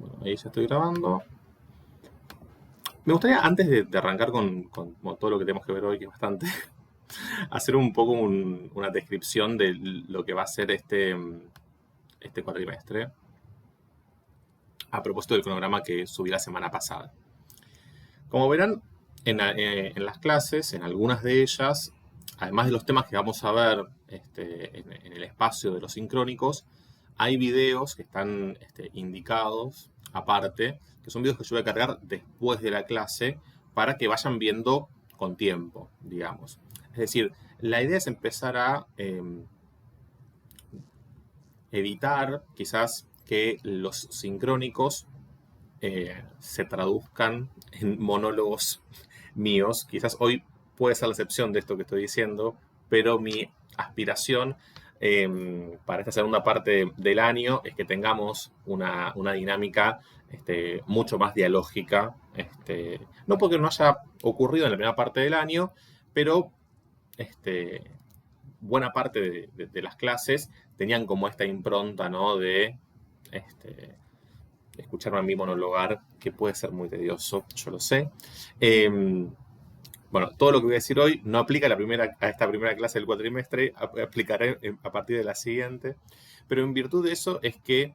Bueno, ahí ya estoy grabando. Me gustaría, antes de arrancar con como todo lo que tenemos que ver hoy, que es bastante, hacer un poco una descripción de lo que va a ser este cuatrimestre, a propósito del cronograma que subí la semana pasada. Como verán, en las clases, en algunas de ellas, además de los temas que vamos a ver en el espacio de los sincrónicos, hay videos que están indicados aparte, que son videos que yo voy a cargar después de la clase para que vayan viendo con tiempo, digamos. Es decir, la idea es empezar a evitar quizás que los sincrónicos se traduzcan en monólogos míos. Quizás hoy puede ser la excepción de esto que estoy diciendo, pero mi aspiración para esta segunda parte del año es que tengamos una dinámica mucho más dialógica. No porque no haya ocurrido en la primera parte del año, pero este, buena parte de las clases tenían como esta impronta, ¿no? De este, escucharme a mí monologar, que puede ser muy tedioso, yo lo sé. Bueno, todo lo que voy a decir hoy no aplica a esta primera clase del cuatrimestre, aplicaré a partir de la siguiente, pero en virtud de eso es que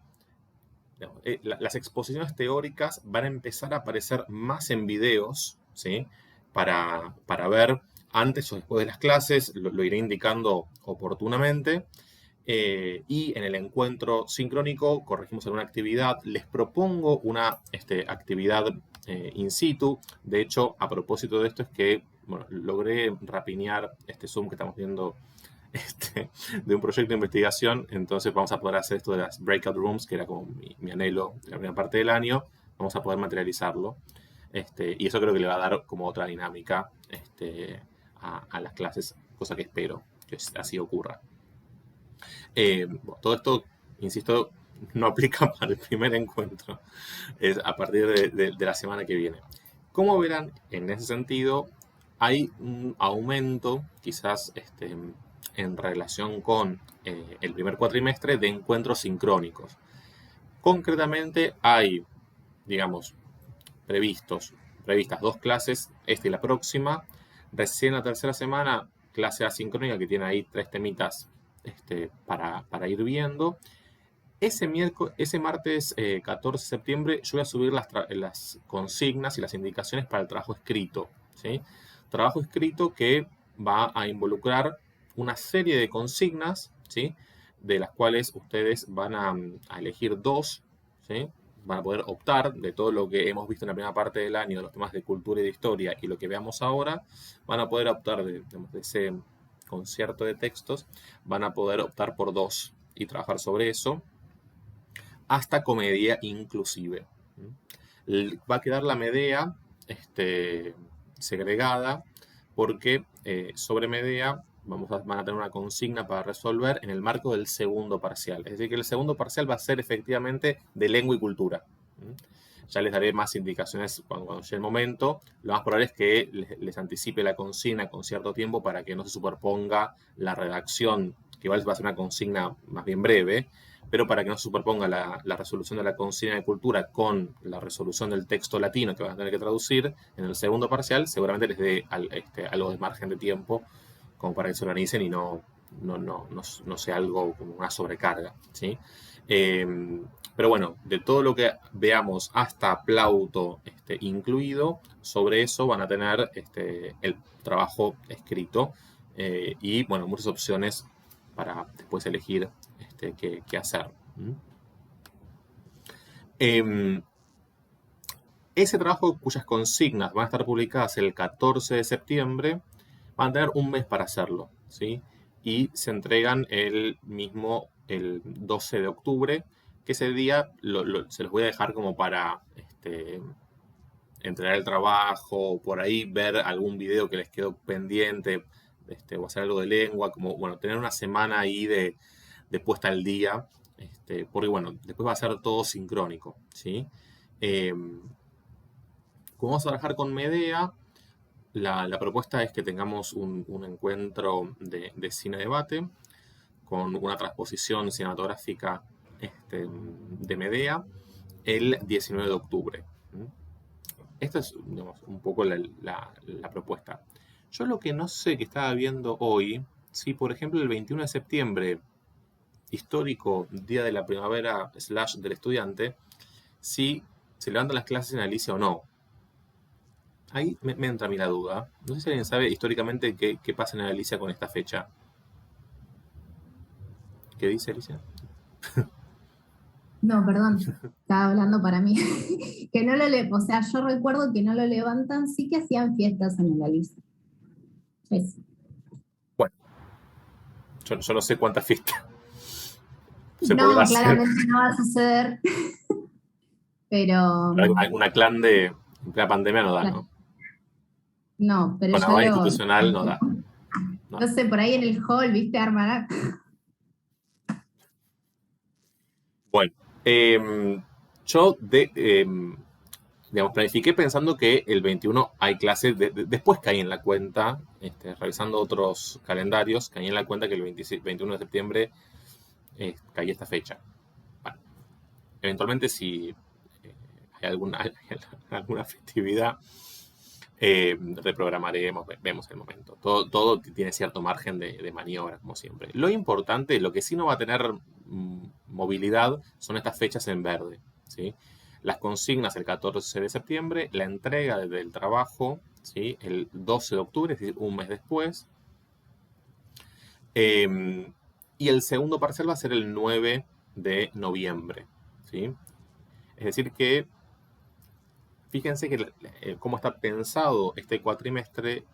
digamos, las exposiciones teóricas van a empezar a aparecer más en videos, ¿sí? Para ver antes o después de las clases, lo iré indicando oportunamente. Y en el encuentro sincrónico corregimos alguna actividad. Les propongo una actividad in situ. De hecho, a propósito de esto es que bueno, logré rapiñar este Zoom que estamos viendo de un proyecto de investigación. Entonces vamos a poder hacer esto de las breakout rooms, que era como mi anhelo de la primera parte del año. Vamos a poder materializarlo. Y eso creo que le va a dar como otra dinámica a las clases, cosa que espero que así ocurra. Bueno, todo esto, insisto, no aplica para el primer encuentro. Es a partir de la semana que viene. Como verán, en ese sentido, hay un aumento, quizás en relación con el primer cuatrimestre, de encuentros sincrónicos. Concretamente, hay, digamos, previstas dos clases, esta y la próxima. Recién la tercera semana, clase asincrónica, que tiene ahí tres temitas para ir viendo. Ese martes 14 de septiembre yo voy a subir las consignas y las indicaciones para el trabajo escrito. ¿Sí? Trabajo escrito que va a involucrar una serie de consignas, ¿sí? De las cuales ustedes van a elegir dos, ¿sí? Van a poder optar de todo lo que hemos visto en la primera parte del año, de los temas de cultura y de historia y lo que veamos ahora, van a poder optar de ese concierto de textos, van a poder optar por dos y trabajar sobre eso hasta comedia inclusive. Va a quedar la Medea segregada porque sobre Medea van a tener una consigna para resolver en el marco del segundo parcial. Es decir, que el segundo parcial va a ser efectivamente de lengua y cultura. Ya les daré más indicaciones cuando llegue el momento. Lo más probable es que les anticipe la consigna con cierto tiempo para que no se superponga la redacción, que igual va a ser una consigna más bien breve, pero para que no se superponga la resolución de la consigna de cultura con la resolución del texto latino que van a tener que traducir en el segundo parcial, seguramente les dé algo de margen de tiempo como para que se organicen y no sea algo como una sobrecarga. ¿Sí? Pero bueno, de todo lo que veamos hasta Plauto incluido, sobre eso van a tener el trabajo escrito y bueno, muchas opciones para después elegir qué hacer. Ese trabajo cuyas consignas van a estar publicadas el 14 de septiembre, van a tener un mes para hacerlo, ¿sí? Y se entregan el 12 de octubre, que ese día se los voy a dejar como para entregar el trabajo, por ahí ver algún video que les quedó pendiente, o hacer algo de lengua, como, bueno, tener una semana ahí de puesta al día, porque, bueno, después va a ser todo sincrónico, ¿sí? Como vamos a trabajar con Medea, la propuesta es que tengamos un encuentro de cine-debate con una transposición cinematográfica de Medea el 19 de octubre. Esta es, digamos, un poco la propuesta. Yo lo que no sé que estaba viendo hoy, si por ejemplo el 21 de septiembre, histórico Día de la Primavera / del Estudiante, si se levantan las clases en Alicia o no. Ahí me entra a mí la duda. No sé si alguien sabe históricamente qué pasa en Alicia con esta fecha. ¿Qué dice Alicia? No, perdón, estaba hablando para mí. Que no lo le, o sea, yo recuerdo que no lo levantan, sí que hacían fiestas en el Alicia. Eso. Bueno, yo no sé cuántas fiestas se podrá No, hacer. claramente no va a suceder, pero Alguna clan de la pandemia no da, ¿no? no, pero Con ya agua lo, institucional no da. No. no sé, por ahí en el hall, viste, armará. Bueno, yo digamos, planifiqué pensando que el 21 hay clases, después caí en la cuenta, revisando otros calendarios, caí en la cuenta que el 21 de septiembre caía esta fecha. Bueno, eventualmente si hay alguna festividad, reprogramaremos, vemos el momento. Todo tiene cierto margen de maniobra, como siempre. Lo importante, lo que sí no va a tener movilidad, son estas fechas en verde, ¿sí? Las consignas el 14 de septiembre, la entrega del trabajo, ¿sí? El 12 de octubre, es decir, un mes después. Y el segundo parcial va a ser el 9 de noviembre, ¿sí? Es decir que, fíjense que cómo está pensado este cuatrimestre,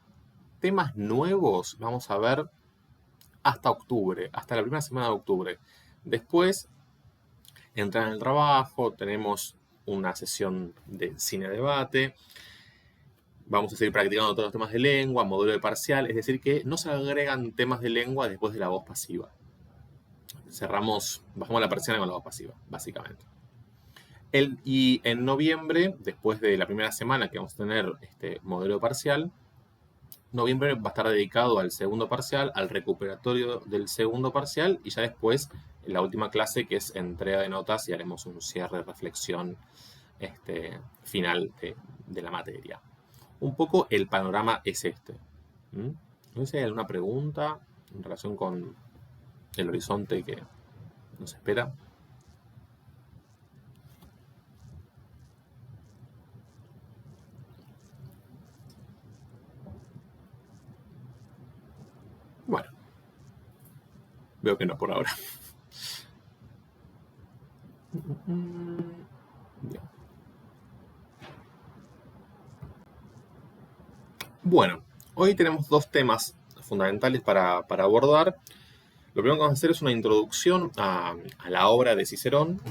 temas nuevos vamos a ver hasta octubre, hasta la primera semana de octubre. Después, entrar en el trabajo, tenemos una sesión de cine-debate, vamos a seguir practicando todos los temas de lengua, modelo de parcial, es decir que no se agregan temas de lengua después de la voz pasiva. Bajamos la persiana con la voz pasiva, básicamente. Y en noviembre, después de la primera semana que vamos a tener este modelo parcial, noviembre va a estar dedicado al segundo parcial, al recuperatorio del segundo parcial y ya después la última clase que es entrega de notas y haremos un cierre, reflexión final de la materia. Un poco el panorama es este. No sé si hay alguna pregunta en relación con el horizonte que nos espera. Bueno, veo que no por ahora. Bien. Bueno, hoy tenemos dos temas fundamentales para abordar. Lo primero que vamos a hacer es una introducción a la obra de Cicerón,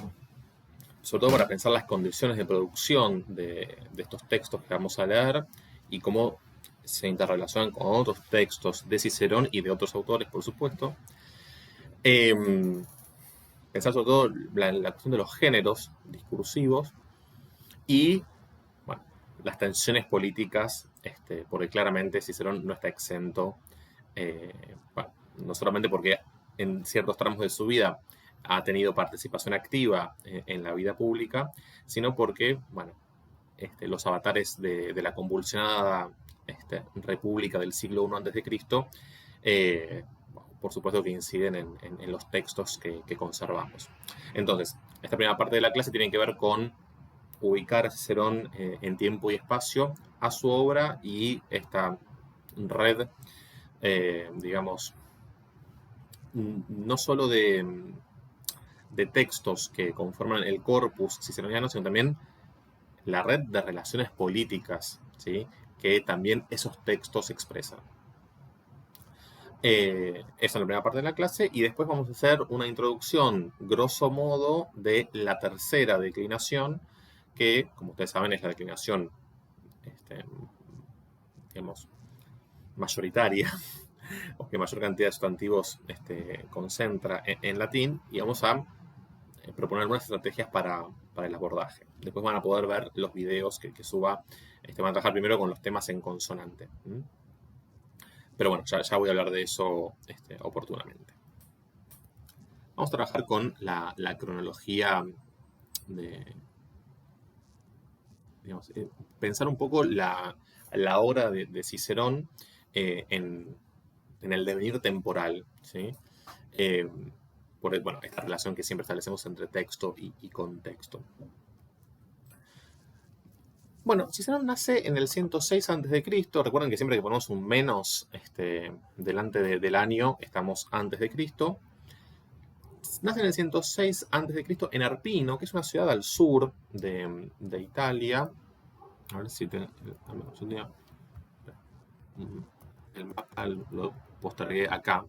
sobre todo para pensar las condiciones de producción de estos textos que vamos a leer y cómo se interrelacionan con otros textos de Cicerón y de otros autores, por supuesto. Pensar sobre todo la cuestión de los géneros discursivos y bueno, las tensiones políticas, porque claramente Cicerón no está exento, bueno, no solamente porque en ciertos tramos de su vida ha tenido participación activa en la vida pública, sino porque, bueno, los avatares de la convulsionada república del siglo I a.C., por supuesto que inciden en los textos que conservamos. Entonces, esta primera parte de la clase tiene que ver con ubicar a Cicerón en tiempo y espacio, a su obra y esta red, digamos, no solo de textos que conforman el corpus ciceroniano, sino también la red de relaciones políticas, ¿sí?, que también esos textos expresan. Esa es la primera parte de la clase y después vamos a hacer una introducción, grosso modo, de la tercera declinación, que, como ustedes saben, es la declinación, digamos, mayoritaria, o que mayor cantidad de sustantivos concentra en latín, y vamos a proponer algunas estrategias para el abordaje. Después van a poder ver los videos que suba. Van a trabajar primero con los temas en consonante. Pero bueno, ya voy a hablar de eso oportunamente. Vamos a trabajar con la cronología digamos, pensar un poco la obra de Cicerón en el devenir temporal, ¿sí? Eh, bueno, esta relación que siempre establecemos entre texto y contexto. Bueno, Cicerón nace en el 106 a.C. Recuerden que siempre que ponemos un menos delante del año, estamos antes de Cristo. Nace en el 106 a.C. en Arpino, que es una ciudad al sur de Italia. A ver si el mapa lo postergué acá.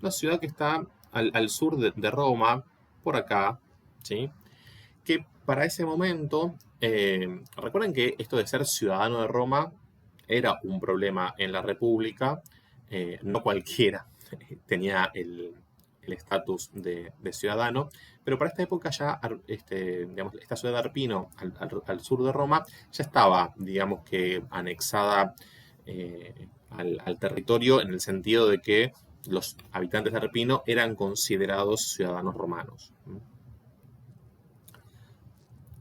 Una ciudad que está al sur de Roma, por acá, ¿sí? Que para ese momento, recuerden que esto de ser ciudadano de Roma era un problema en la República, no cualquiera tenía el estatus de ciudadano, pero para esta época ya, digamos, esta ciudad de Arpino, al sur de Roma, ya estaba, digamos que, anexada al territorio en el sentido de que los habitantes de Arpino eran considerados ciudadanos romanos.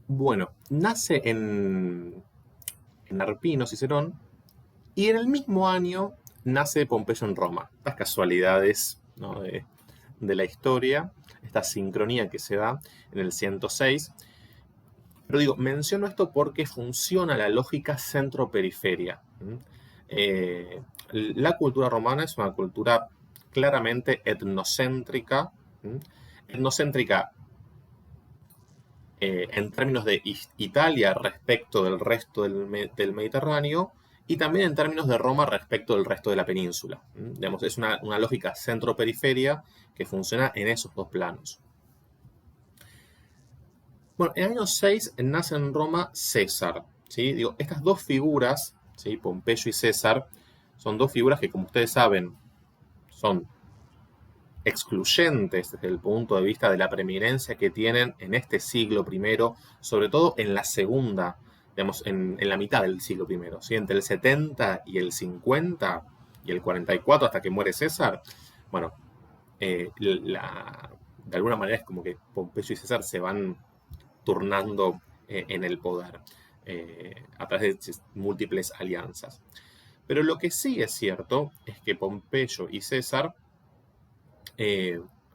Bueno, nace en Arpino, Cicerón, y en el mismo año nace Pompeyo en Roma. Estas casualidades, ¿no?, de la historia, esta sincronía que se da en el 106. Pero digo, menciono esto porque funciona la lógica centro-periferia. La cultura romana es una cultura claramente etnocéntrica. Etnocéntrica en términos de Italia respecto del resto del Mediterráneo y también en términos de Roma respecto del resto de la península. Digamos, es una lógica centro-periferia que funciona en esos dos planos. Bueno, en el año 6 nace en Roma César. ¿Sí? Digo, estas dos figuras, ¿sí?, Pompeyo y César, son dos figuras que, como ustedes saben, son excluyentes desde el punto de vista de la preeminencia que tienen en este siglo I, sobre todo en la segunda, digamos, en la mitad del siglo I, ¿sí? Entre el 70 y el 50 y el 44 hasta que muere César. Bueno, de alguna manera es como que Pompeyo y César se van turnando en el poder a través de múltiples alianzas. Pero lo que sí es cierto es que Pompeyo y César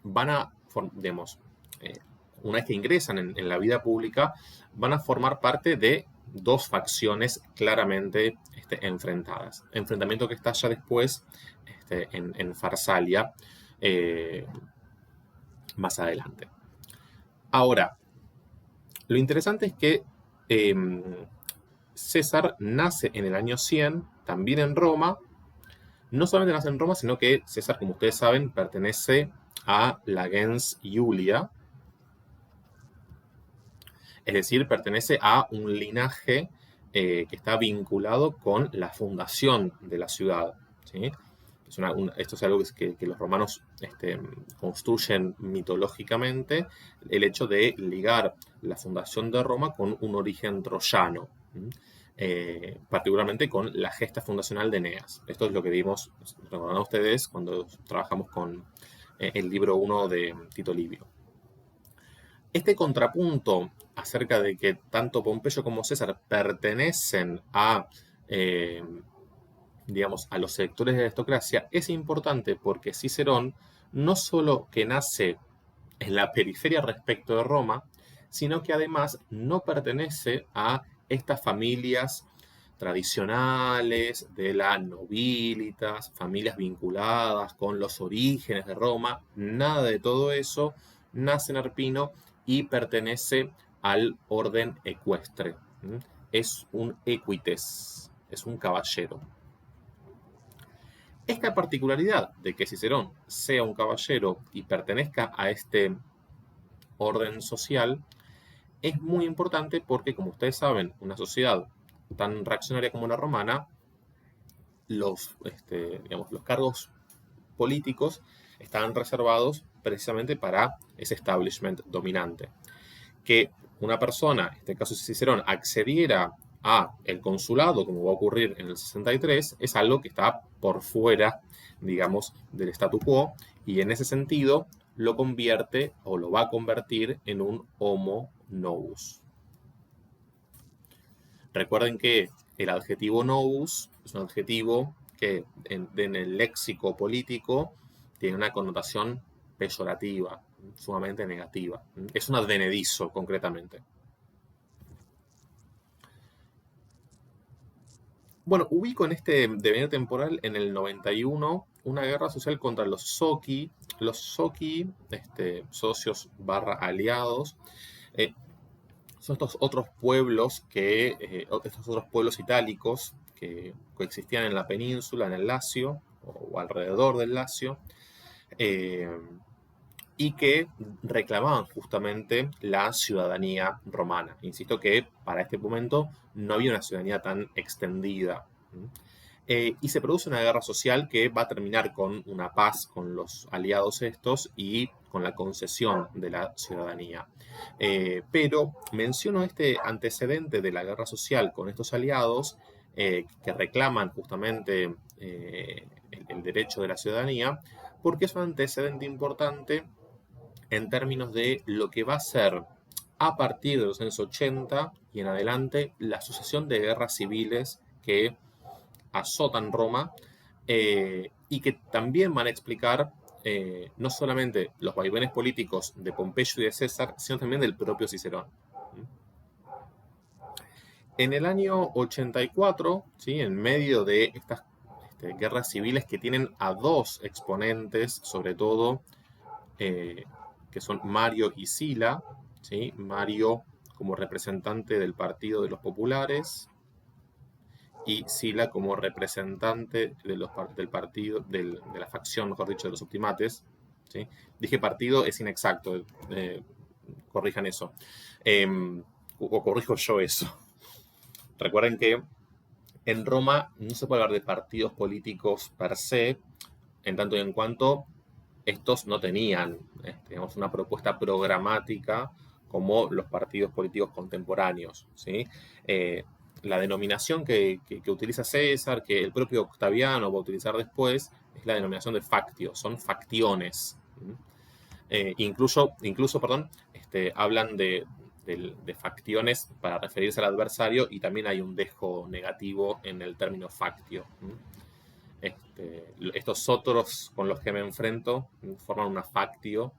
van a, digamos, una vez que ingresan en la vida pública, van a formar parte de dos facciones claramente enfrentadas. Enfrentamiento que está ya después en Farsalia, más adelante. Ahora, lo interesante es que César nace en el año 100, también en Roma. No solamente nace en Roma, sino que César, como ustedes saben, pertenece a la gens Iulia, es decir, pertenece a un linaje que está vinculado con la fundación de la ciudad, ¿sí? Esto es algo que los romanos construyen mitológicamente, el hecho de ligar la fundación de Roma con un origen troyano, particularmente con la gesta fundacional de Eneas. Esto es lo que vimos, recordarán ustedes, cuando trabajamos con el libro 1 de Tito Livio. Este contrapunto acerca de que tanto Pompeyo como César pertenecen digamos, a los sectores de la aristocracia es importante porque Cicerón no solo que nace en la periferia respecto de Roma, sino que además no pertenece a estas familias tradicionales de la nobilitas, familias vinculadas con los orígenes de Roma, nada de todo eso, nace en Arpino y pertenece al orden ecuestre. Es un equites, es un caballero. Esta particularidad de que Cicerón sea un caballero y pertenezca a este orden social es muy importante porque, como ustedes saben, una sociedad tan reaccionaria como la romana, digamos, los cargos políticos estaban reservados precisamente para ese establishment dominante. Que una persona, en este caso Cicerón, accediera a el consulado, como va a ocurrir en el 63, es algo que está por fuera, digamos, del statu quo, y en ese sentido lo convierte o lo va a convertir en un homo novus. Recuerden que el adjetivo novus es un adjetivo que en el léxico político tiene una connotación peyorativa, sumamente negativa. Es un advenedizo, concretamente. Bueno, ubico en este devenir temporal en el 91 una guerra social contra los Zoqui. Los Zoqui, socios barra aliados, eh, son estos otros pueblos estos otros pueblos itálicos que coexistían en la península, en el Lacio, o alrededor del Lacio, eh, y que reclamaban justamente la ciudadanía romana. Insisto que para este momento no había una ciudadanía tan extendida. Y se produce una guerra social que va a terminar con una paz con los aliados estos y con la concesión de la ciudadanía. Pero menciono este antecedente de la guerra social con estos aliados que reclaman justamente el derecho de la ciudadanía, porque es un antecedente importante en términos de lo que va a ser a partir de los años 80 y en adelante la sucesión de guerras civiles que azotan Roma y que también van a explicar no solamente los vaivenes políticos de Pompeyo y de César, sino también del propio Cicerón. En el año 84, ¿sí? En medio de estas guerras civiles que tienen a dos exponentes, sobre todo, que son Mario y Sila, ¿sí? Mario como representante del Partido de los Populares y Sila como representante del partido, de la facción, mejor dicho, de los optimates. ¿Sí? Dije partido, es inexacto, corrijan eso. O corrijo yo eso. Recuerden que en Roma no se puede hablar de partidos políticos per se, en tanto y en cuanto estos no tenían digamos, una propuesta programática como los partidos políticos contemporáneos. ¿Sí? La denominación que utiliza César, que el propio Octaviano va a utilizar después, es la denominación de factio, son facciones. Incluso hablan de facciones para referirse al adversario y también hay un dejo negativo en el término factio. Estos otros con los que me enfrento forman una factio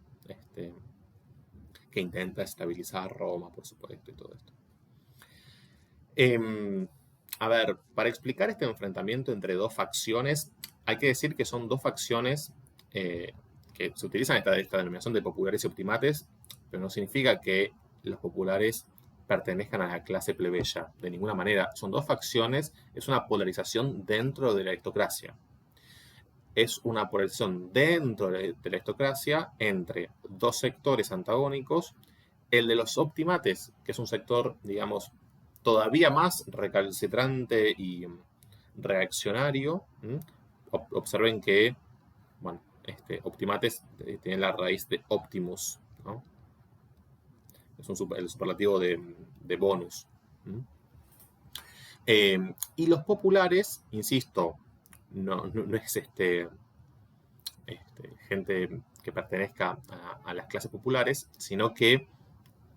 que intenta estabilizar Roma, por supuesto, y todo esto. A ver, para explicar este enfrentamiento entre dos facciones, hay que decir que son dos facciones que se utilizan esta denominación de populares y optimates, pero no significa que los populares pertenezcan a la clase plebeya, de ninguna manera. Son dos facciones, es una polarización dentro de la aristocracia. Es una polarización dentro de la aristocracia entre dos sectores antagónicos, el de los optimates, que es un sector, digamos, todavía más recalcitrante y reaccionario. Observen que, bueno, optimates tiene la raíz de optimus, ¿no? Es el superlativo de bonus. Y los populares, insisto, no es gente que pertenezca a las clases populares, sino que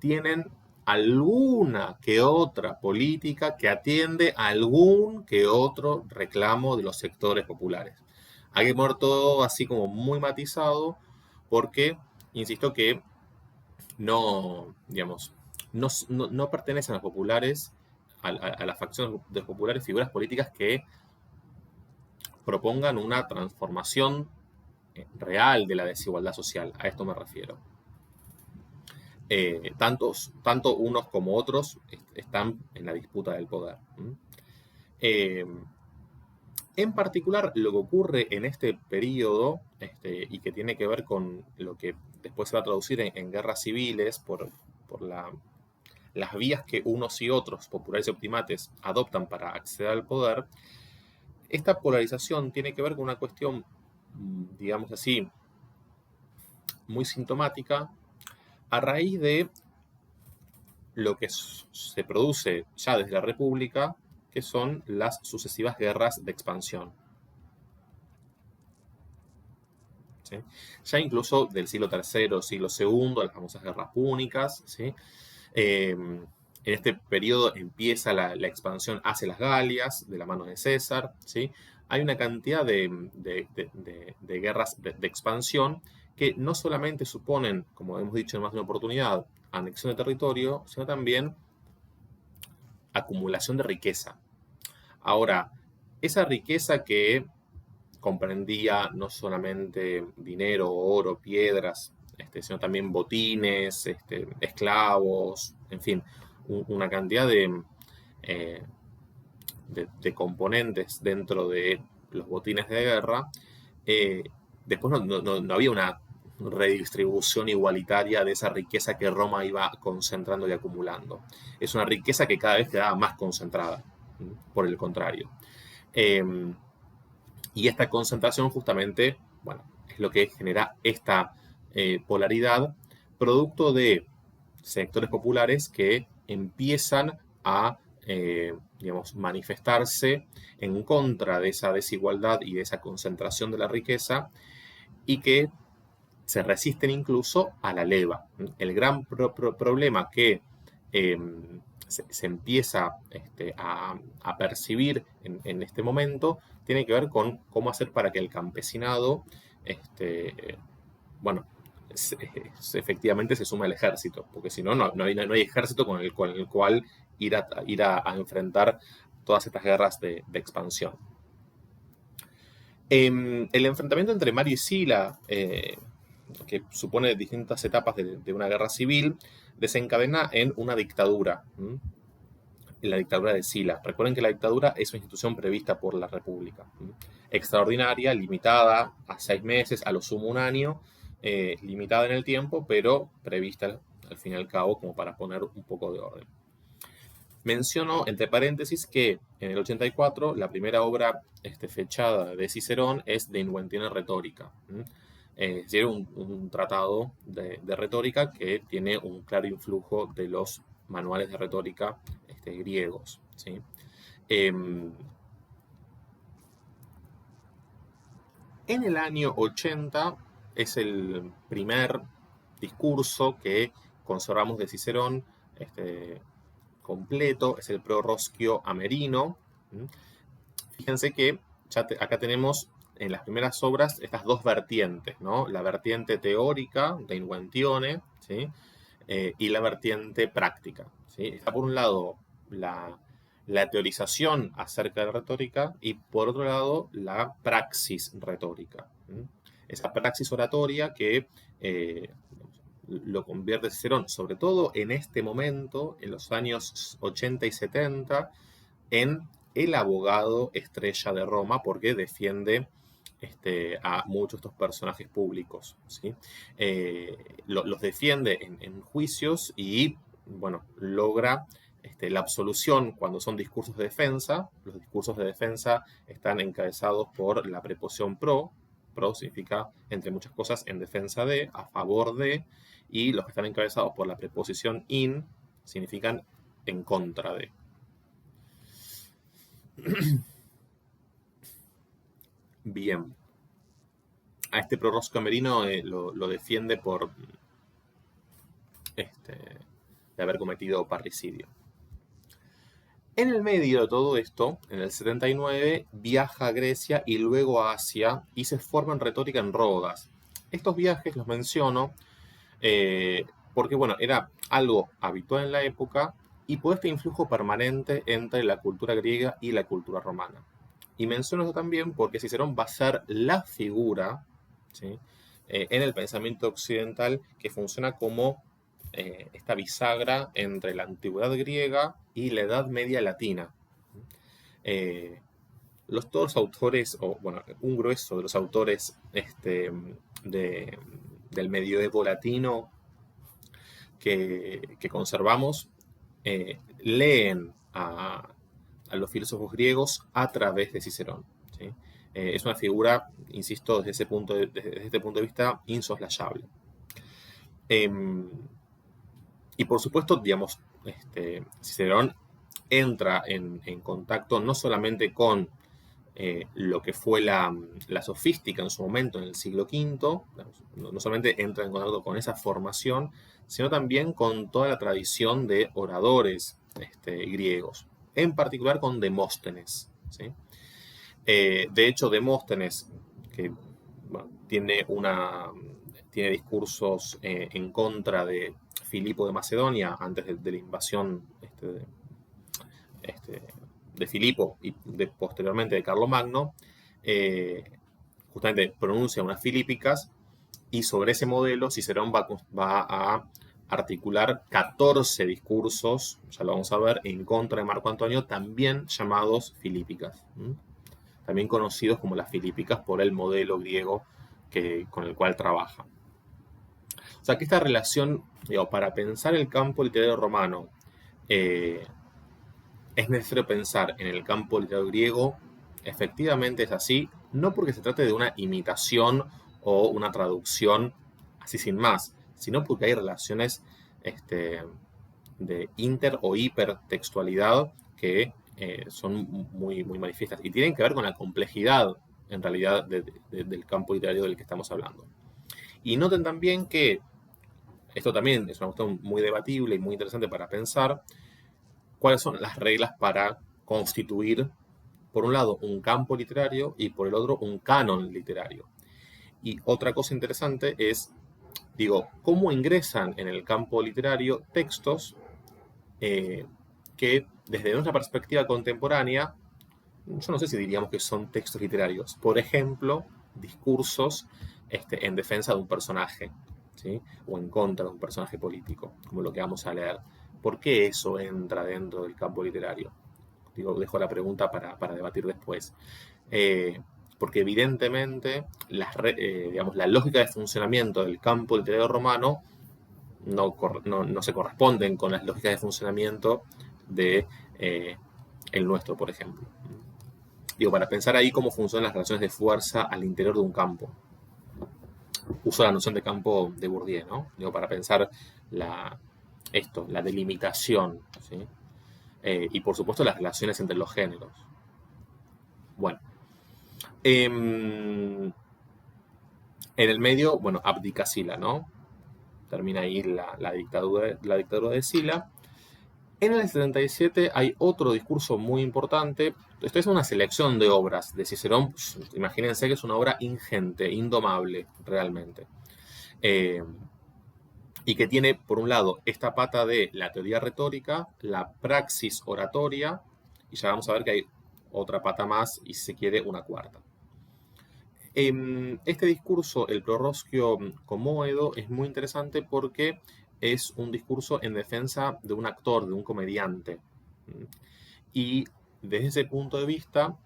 tienen alguna que otra política que atiende a algún que otro reclamo de los sectores populares. Hay que poner todo así como muy matizado porque, insisto que no, digamos, no pertenecen a los populares, a la facción de los populares, figuras políticas que propongan una transformación real de la desigualdad social. A esto me refiero. Tanto unos como otros están en la disputa del poder. En particular, lo que ocurre en este periodo, y que tiene que ver con lo que después se va a traducir en guerras civiles por las vías que unos y otros, populares y optimates, adoptan para acceder al poder, esta polarización tiene que ver con una cuestión, digamos así, muy sintomática, a raíz de lo que se produce ya desde la República, que son las sucesivas guerras de expansión. ¿Sí? Ya incluso del siglo III, siglo II, las famosas guerras púnicas, ¿sí? En este periodo empieza la expansión hacia las Galias, de la mano de César, ¿sí? Hay una cantidad de guerras de expansión que no solamente suponen, como hemos dicho en más de una oportunidad, anexión de territorio, sino también acumulación de riqueza. Ahora, esa riqueza que comprendía no solamente dinero, oro, piedras, sino también botines, esclavos, en fin, una cantidad eh, de componentes dentro de los botines de guerra. eh, Después no había una redistribución igualitaria de esa riqueza que Roma iba concentrando y acumulando. Es una riqueza que cada vez quedaba más concentrada, por el contrario. Eh, y esta concentración justamente, bueno, es lo que genera esta polaridad, producto de sectores populares que empiezan a, digamos, manifestarse en contra de esa desigualdad y de esa concentración de la riqueza y que se resisten incluso a la leva. El gran problema que eh, se empieza a percibir en este momento tiene que ver con cómo hacer para que el campesinado, bueno, efectivamente se sume al ejército, porque si no, no hay ejército con el cual ir a enfrentar todas estas guerras de expansión. El enfrentamiento entre Mario y Sila, que supone distintas etapas de una guerra civil, desencadena en una dictadura, en la dictadura de Sila. Recuerden que la dictadura es una institución prevista por la República, extraordinaria, limitada a 6 meses, a lo sumo un año, limitada en el tiempo, pero prevista al fin y al cabo como para poner un poco de orden. Menciono, entre paréntesis, que en el 84 la primera obra fechada de Cicerón es De Inventione Retórica. Es decir, un tratado de retórica que tiene un claro influjo de los manuales de retórica griegos. ¿Sí? En el año 80 es el primer discurso que conservamos de Cicerón, completo, es el Proroscio Amerino. Fíjense que ya acá tenemos en las primeras obras estas dos vertientes, ¿no? La vertiente teórica de Inventione, ¿sí? Y la vertiente práctica, ¿sí? Está por un lado la teorización acerca de la retórica y por otro lado la praxis retórica. Esa praxis oratoria que lo convierte Cicerón, sobre todo en este momento, en los años 80 y 70, en el abogado estrella de Roma, porque defiende a muchos de estos personajes públicos. ¿Sí? Los defiende en juicios y, bueno, logra la absolución cuando son discursos de defensa. Los discursos de defensa están encabezados por la preposición pro. Pro significa, entre muchas cosas, en defensa de, a favor de, y los que están encabezados por la preposición in significan en contra de. Bien. A este Prorosco Amerino lo defiende por de haber cometido parricidio. En el medio de todo esto, en el 79, viaja a Grecia y luego a Asia y se forma en retórica en Rodas. Estos viajes los menciono porque, bueno, era algo habitual en la época y por este influjo permanente entre la cultura griega y la cultura romana. Y menciono esto también porque Cicerón va a ser la figura, ¿sí? En el pensamiento occidental que funciona como esta bisagra entre la antigüedad griega y la Edad Media latina. Todos los autores, o bueno, un grueso de los autores del medioevo latino que conservamos, leen a los filósofos griegos a través de Cicerón. ¿Sí? Es una figura, insisto, desde este punto de vista, insoslayable. Y por supuesto, digamos, Cicerón entra en contacto no solamente con lo que fue la sofística en su momento, en el siglo V, no solamente entra en contacto con esa formación, sino también con toda la tradición de oradores griegos, en particular con Demóstenes, ¿sí? De hecho, Demóstenes, que bueno, tiene discursos en contra de Filipo de Macedonia antes de la invasión de Filipo y posteriormente de Carlomagno, justamente pronuncia unas filípicas, y sobre ese modelo Cicerón va a articular 14 discursos, ya lo vamos a ver, en contra de Marco Antonio, también llamados filípicas, también conocidos como las filípicas por el modelo griego con el cual trabaja. O sea que esta relación, para pensar el campo literario romano, es necesario pensar en el campo literario griego. Efectivamente es así, no porque se trate de una imitación o una traducción así sin más, sino porque hay relaciones de inter o hipertextualidad que son muy, muy manifiestas y tienen que ver con la complejidad, en realidad, del campo literario del que estamos hablando. Y noten también que esto también es una cuestión muy debatible y muy interesante para pensar cuáles son las reglas para constituir, por un lado, un campo literario y por el otro, un canon literario. Y otra cosa interesante es, cómo ingresan en el campo literario textos que desde nuestra perspectiva contemporánea, yo no sé si diríamos que son textos literarios. Por ejemplo, discursos en defensa de un personaje, ¿sí? O en contra de un personaje político, como lo que vamos a leer. ¿Por qué eso entra dentro del campo literario? Dejo la pregunta para debatir después. Porque evidentemente la lógica de funcionamiento del campo literario romano no se corresponden con las lógicas de funcionamiento de el nuestro, por ejemplo. Para pensar ahí cómo funcionan las relaciones de fuerza al interior de un campo. Uso la noción de campo de Bourdieu, ¿no? Para pensar la delimitación, ¿sí? Y por supuesto las relaciones entre los géneros. Bueno. En el medio, abdica Sila, ¿no? Termina ahí la dictadura de Sila. En el 77 hay otro discurso muy importante. Esto es una selección de obras de Cicerón. Imagínense que es una obra ingente, indomable, realmente. Y que tiene, por un lado, esta pata de la teoría retórica, la praxis oratoria, y ya vamos a ver que hay otra pata más, y si se quiere, una cuarta. Este discurso, el Prorroscio Comoedo, es muy interesante porque es un discurso en defensa de un actor, de un comediante. Y desde ese punto de vista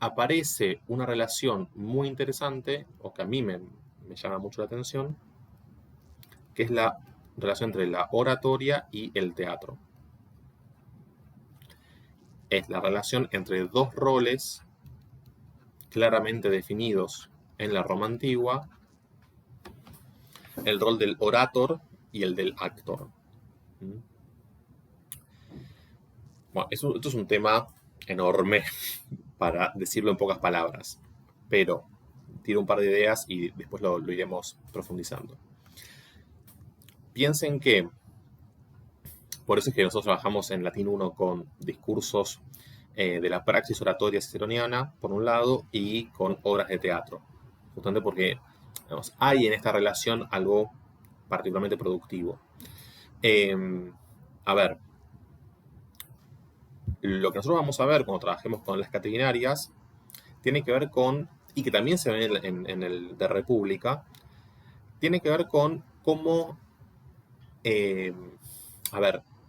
aparece una relación muy interesante, o que a mí me llama mucho la atención, que es la relación entre la oratoria y el teatro. Es la relación entre dos roles claramente definidos en la Roma antigua, el rol del orator y el del actor. Bueno, esto es un tema enorme para decirlo en pocas palabras, pero tiro un par de ideas y después lo iremos profundizando. Piensen que, por eso es que nosotros trabajamos en Latín 1 con discursos de la praxis oratoria ciceroniana, por un lado, y con obras de teatro. Justamente porque hay en esta relación algo particularmente productivo. A ver, lo que nosotros vamos a ver cuando trabajemos con las catequinarias tiene que ver con, y que también se ve en el de República, tiene que ver con cómo,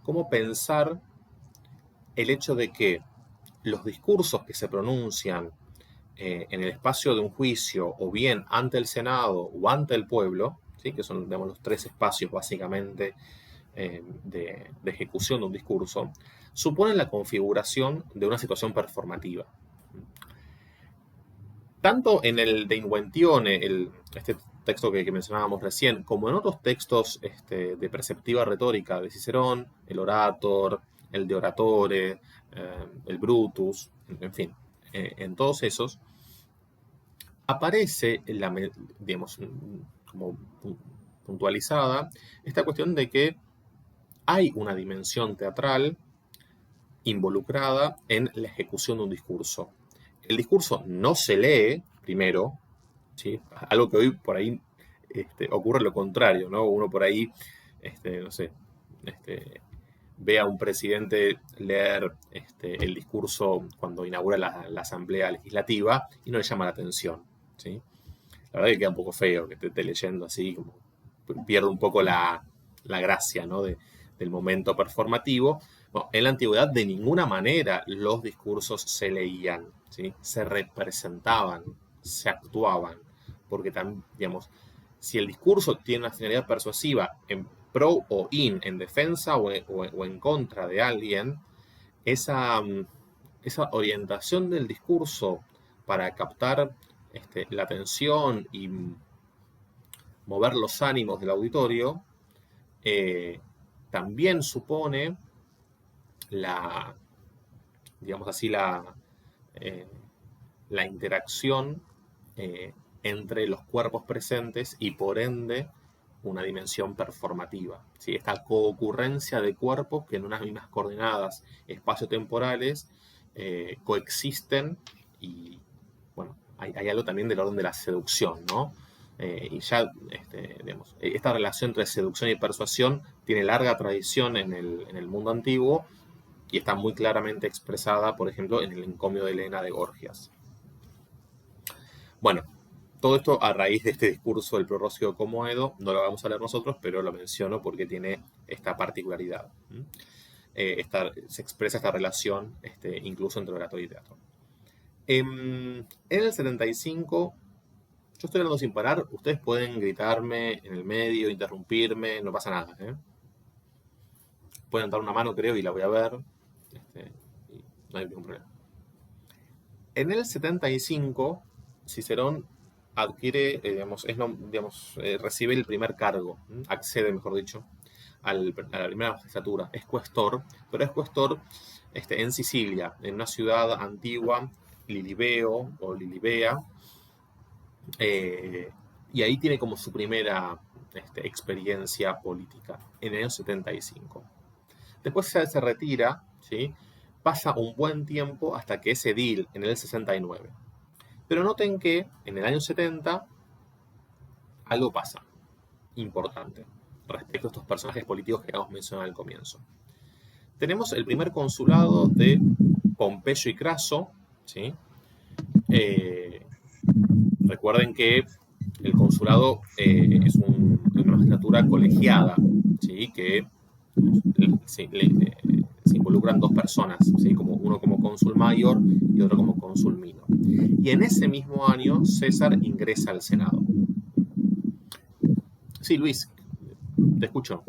cómo pensar el hecho de que los discursos que se pronuncian en el espacio de un juicio, o bien ante el Senado o ante el pueblo, ¿sí? Que son, digamos, los tres espacios básicamente de ejecución de un discurso, suponen la configuración de una situación performativa. Tanto en el De Inventione, este texto que mencionábamos recién, como en otros textos de perceptiva retórica de Cicerón, el Orator, el De Oratore, el Brutus, en fin, en todos esos, aparece, digamos, como puntualizada, esta cuestión de que hay una dimensión teatral involucrada en la ejecución de un discurso. El discurso no se lee primero, ¿sí? Algo que hoy por ahí ocurre lo contrario, ¿no? Uno por ahí, no sé, ve a un presidente leer el discurso cuando inaugura la Asamblea Legislativa y no le llama la atención, ¿sí? La verdad que queda un poco feo que te esté leyendo así, como pierde un poco la gracia, ¿no? Del momento performativo. Bueno, en la antigüedad de ninguna manera los discursos se leían, ¿sí? Se representaban, se actuaban, porque también, digamos, si el discurso tiene una finalidad persuasiva en pro o en defensa o en contra de alguien, esa, esa orientación del discurso para captar la atención y mover los ánimos del auditorio, también supone la, digamos así, eh, la interacción entre los cuerpos presentes y por ende una dimensión performativa. ¿Sí? Esta coocurrencia de cuerpos que en unas mismas coordenadas espaciotemporales coexisten y bueno, hay algo también del orden de la seducción, ¿no? Y ya, digamos, esta relación entre seducción y persuasión tiene larga tradición en el mundo antiguo y está muy claramente expresada, por ejemplo, en el encomio de Helena de Gorgias. Bueno, todo esto a raíz de este discurso del Prorrocio Comoedo, no lo vamos a leer nosotros, pero lo menciono porque tiene esta particularidad. Se expresa esta relación incluso entre oratorio y teatro. En el 75, yo estoy hablando sin parar, ustedes pueden gritarme en el medio, interrumpirme, no pasa nada. Pueden dar una mano, creo, y la voy a ver. Y no hay ningún problema. En el 75, Cicerón adquiere, recibe el primer cargo, accede, mejor dicho, a la primera magistratura. Es cuestor, pero es cuestor en Sicilia, en una ciudad antigua, Lilibeo o Lilibea, y ahí tiene como su primera experiencia política, en el año 75. Después se retira, ¿sí? Pasa un buen tiempo hasta que es edil en el 69. Pero noten que en el año 70 algo pasa importante respecto a estos personajes políticos que habíamos mencionado al comienzo. Tenemos el primer consulado de Pompeyo y Craso, ¿sí? Recuerden que el consulado es una magistratura colegiada, ¿sí? Que se involucran dos personas, ¿sí? Como uno como cónsul mayor y otro como cónsul minor. Y en ese mismo año César ingresa al Senado. Sí, Luis, te escucho.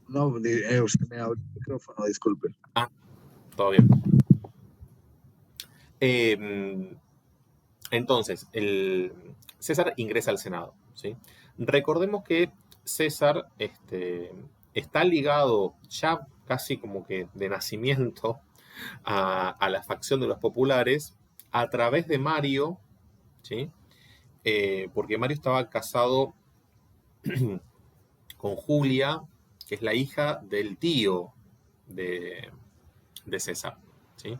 No, usted me abre el micrófono, disculpe. Ah, todo bien. Entonces, César ingresa al Senado, ¿sí? Recordemos que César está ligado ya casi como que de nacimiento a la facción de los populares a través de Mario, ¿sí? Porque Mario estaba casado con Julia, que es la hija del tío de César, ¿sí?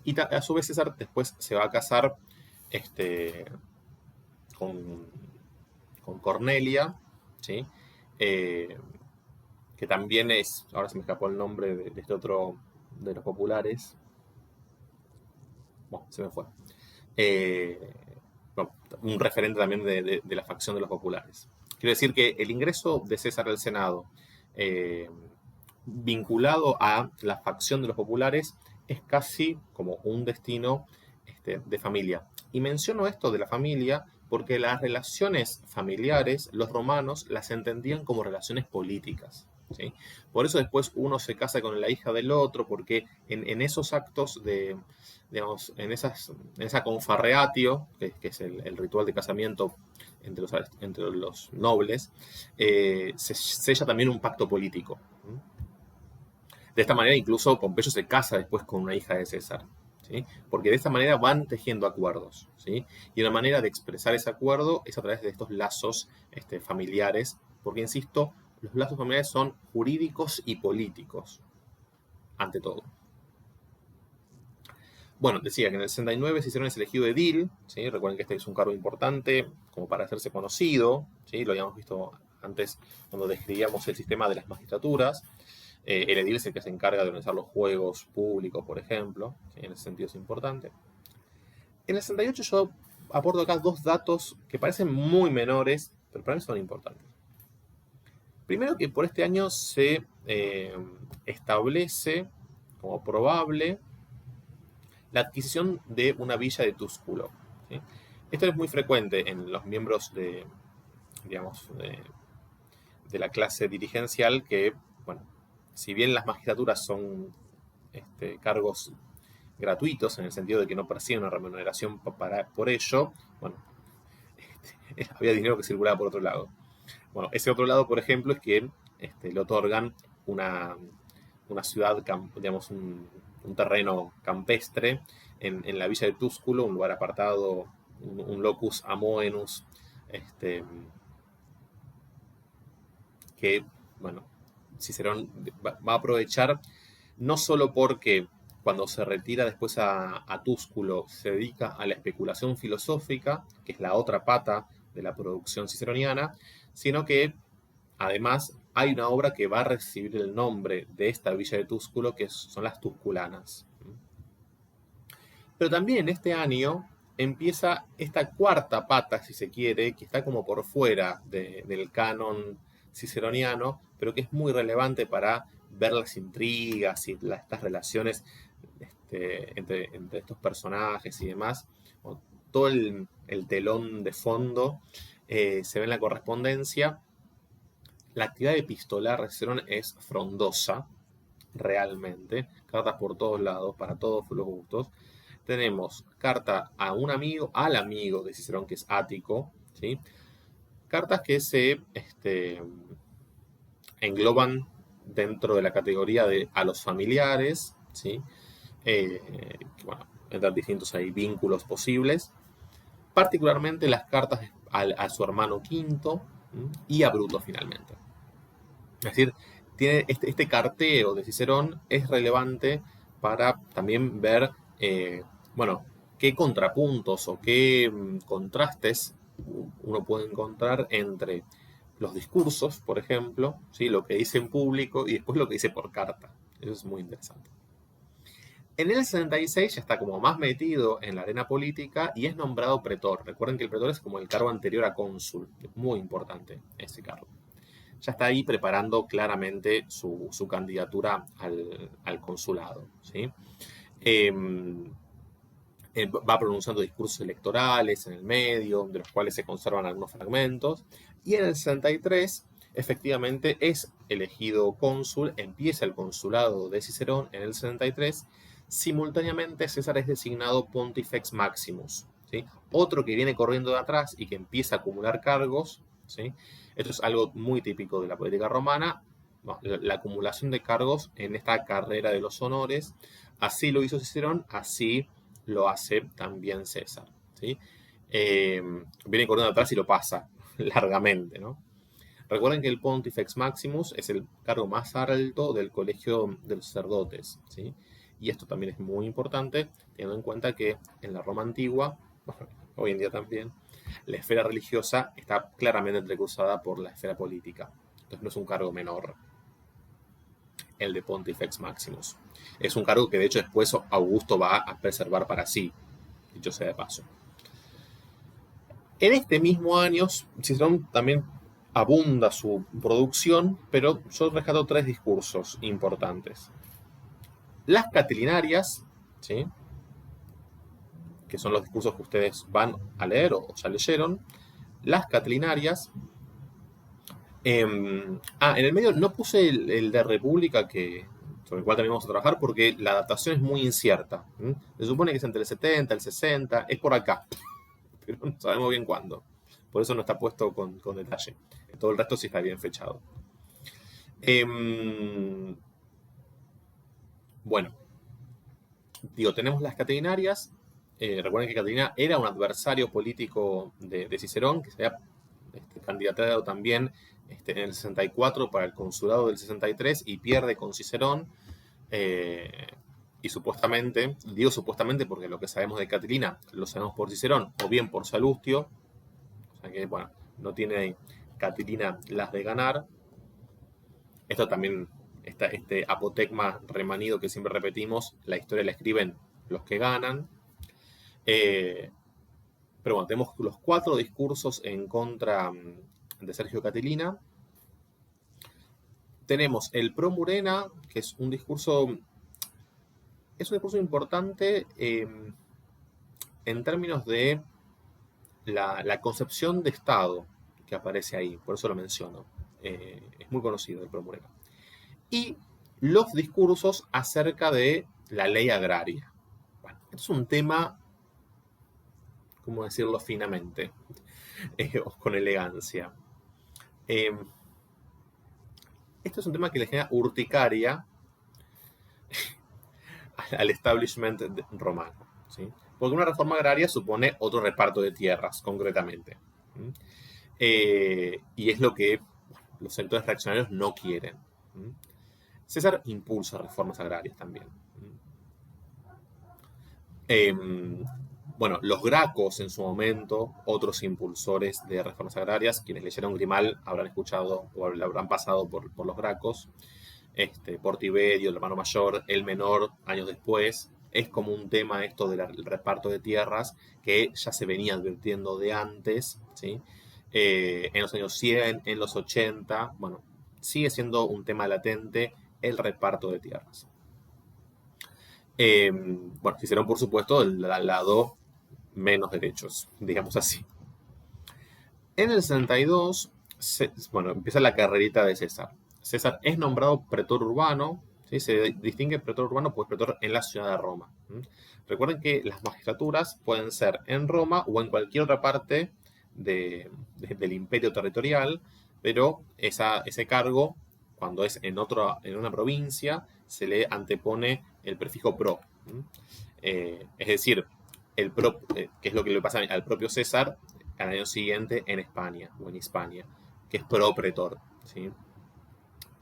Y a su vez César después se va a casar con Cornelia, ¿sí? Que también es, ahora se me escapó el nombre de este otro de los populares. Bueno, se me fue. Un referente también de la facción de los populares. Quiero decir que el ingreso de César al Senado, vinculado a la facción de los populares, es casi como un destino de familia. Y menciono esto de la familia porque las relaciones familiares, los romanos las entendían como relaciones políticas, ¿sí? Por eso después uno se casa con la hija del otro, porque en esos actos de, digamos, en esa confarreatio, que es el ritual de casamiento entre los nobles, se sella también un pacto político. De esta manera incluso Pompeyo se casa después con una hija de César, ¿sí? Porque de esta manera van tejiendo acuerdos, ¿sí? Y una manera de expresar ese acuerdo es a través de estos lazos familiares, porque insisto, los lazos familiares son jurídicos y políticos, ante todo. Bueno, decía que en el 69 Cicerón es elegido edil, ¿sí? Recuerden que este es un cargo importante como para hacerse conocido, ¿sí? Lo habíamos visto antes cuando describíamos el sistema de las magistraturas. El edil es el que se encarga de organizar los juegos públicos, por ejemplo, ¿sí? En ese sentido es importante. En el 68 yo aporto acá dos datos que parecen muy menores, pero para mí son importantes. Primero que por este año se establece como probable la adquisición de una villa de Túsculo, ¿sí? Esto es muy frecuente en los miembros de la clase dirigencial que, bueno, si bien las magistraturas son cargos gratuitos, en el sentido de que no perciben una remuneración por ello, bueno, había dinero que circulaba por otro lado. Bueno, ese otro lado, por ejemplo, es que le otorgan una ciudad, digamos, un terreno campestre en la villa de Túsculo, un lugar apartado, un locus amoenus, que, bueno, Cicerón va a aprovechar no solo porque cuando se retira después a Túsculo se dedica a la especulación filosófica, que es la otra pata de la producción ciceroniana, sino que además hay una obra que va a recibir el nombre de esta villa de Túsculo, que son las Tusculanas. Pero también en este año empieza esta cuarta pata, si se quiere, que está como por fuera del canon ciceroniano, pero que es muy relevante para ver las intrigas y estas relaciones entre estos personajes y demás. Todo el telón de fondo se ve en la correspondencia. La actividad epistolar de Cicerón es frondosa, realmente. Cartas por todos lados, para todos los gustos. Tenemos carta a un amigo, al amigo de Cicerón, que es Ático, ¿sí? Cartas que se engloban dentro de la categoría de a los familiares, ¿sí? Bueno, entre distintos hay vínculos posibles. Particularmente las cartas a su hermano Quinto, ¿sí? Y a Bruto finalmente. Es decir, tiene este carteo de Cicerón es relevante para también ver, bueno, qué contrapuntos o qué contrastes uno puede encontrar entre los discursos, por ejemplo, ¿sí? Lo que dice en público y después lo que dice por carta. Eso es muy interesante. En el 66 ya está como más metido en la arena política y es nombrado pretor. Recuerden que el pretor es como el cargo anterior a cónsul. Es muy importante ese cargo. Ya está ahí preparando claramente su candidatura al consulado, ¿sí? Va pronunciando discursos electorales en el medio, de los cuales se conservan algunos fragmentos. Y en el 63, efectivamente, es elegido cónsul, empieza el consulado de Cicerón en el 63. Simultáneamente, César es designado Pontifex Maximus, ¿sí? Otro que viene corriendo de atrás y que empieza a acumular cargos, ¿sí? Esto es algo muy típico de la política romana, la acumulación de cargos en esta carrera de los honores. Así lo hizo Cicerón, así lo hace también César, ¿sí? Viene corriendo atrás y lo pasa largamente, ¿no? Recuerden que el Pontifex Maximus es el cargo más alto del colegio de los sacerdotes, ¿sí? Y esto también es muy importante, teniendo en cuenta que en la Roma antigua, hoy en día también, la esfera religiosa está claramente entrecruzada por la esfera política. Entonces no es un cargo menor el de Pontifex Maximus. Es un cargo que de hecho después Augusto va a preservar para sí, dicho sea de paso. En este mismo año, Cicerón también abunda su producción, pero yo rescato tres discursos importantes. Las catilinarias, ¿sí? Que son los discursos que ustedes van a leer o ya leyeron. Las catilinarias. En el medio no puse el de República, sobre el cual también vamos a trabajar, porque la adaptación es muy incierta. Se supone que es entre el 70, el 60, es por acá, pero no sabemos bien cuándo. Por eso no está puesto con detalle. Todo el resto sí está bien fechado. Bueno, digo, tenemos las Catilinarias. Recuerden que Catilina era un adversario político de Cicerón, que se había candidatado también en el 64 para el consulado del 63 y pierde con Cicerón. Y supuestamente, digo supuestamente porque lo que sabemos de Catilina lo sabemos por Cicerón o bien por Salustio. O sea que, bueno, no tiene Catilina las de ganar. Esto también, este apotegma remanido que siempre repetimos, la historia la escriben los que ganan. Pero bueno, tenemos los 4 discursos en contra de Sergio Catilina. Tenemos el Pro Murena, que es un discurso importante en términos de la concepción de Estado que aparece ahí, por eso lo menciono. Es muy conocido el Pro Murena. Y los discursos acerca de la ley agraria. Bueno, esto es un tema, ¿cómo decirlo finamente? Con elegancia. Esto es un tema que le genera urticaria al establishment romano, ¿sí? Porque una reforma agraria supone otro reparto de tierras, concretamente. Y es lo que los sectores reaccionarios no quieren. César impulsa reformas agrarias también. Bueno, los gracos en su momento, otros impulsores de reformas agrarias, quienes leyeron Grimal habrán escuchado o habrán pasado por los gracos. Por Tiberio, el hermano mayor, el menor, años después. Es como un tema esto del reparto de tierras que ya se venía advirtiendo de antes, ¿sí? En los años 100, en los 80, bueno, sigue siendo un tema latente el reparto de tierras. Bueno, Cicerón, por supuesto, al lado menos derechos, digamos así. En el 62, bueno, empieza la carrerita de César. César es nombrado pretor urbano, ¿sí? Se distingue pretor urbano pues pretor en la ciudad de Roma. Recuerden que las magistraturas pueden ser en Roma o en cualquier otra parte del imperio territorial, pero ese cargo, cuando es en una provincia, se le antepone el prefijo pro. Es decir, el pro, que es lo que le pasa al propio César al año siguiente en España o en Hispania, que es propretor, ¿sí?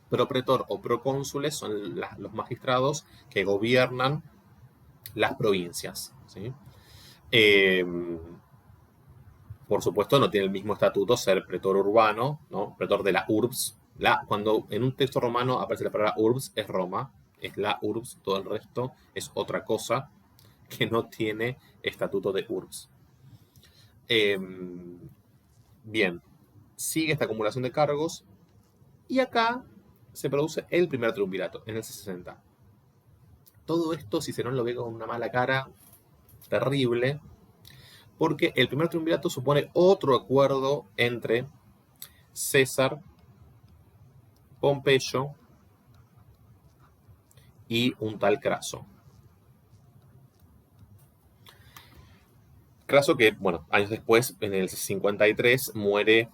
Propretor o procónsules son los magistrados que gobiernan las provincias, ¿sí? Por supuesto, no tiene el mismo estatuto ser pretor urbano, ¿no? Pretor de la urbs. Cuando en un texto romano aparece la palabra urbs, es Roma, es la urbs, todo el resto es otra cosa que no tiene estatuto de urbs. Bien, sigue esta acumulación de cargos y acá se produce el primer triunvirato, en el 60. Todo esto Cicerón lo ve con una mala cara terrible, porque el primer triunvirato supone otro acuerdo entre César, Pompeyo y un tal Craso. Craso que, bueno, años después, en el 53, muere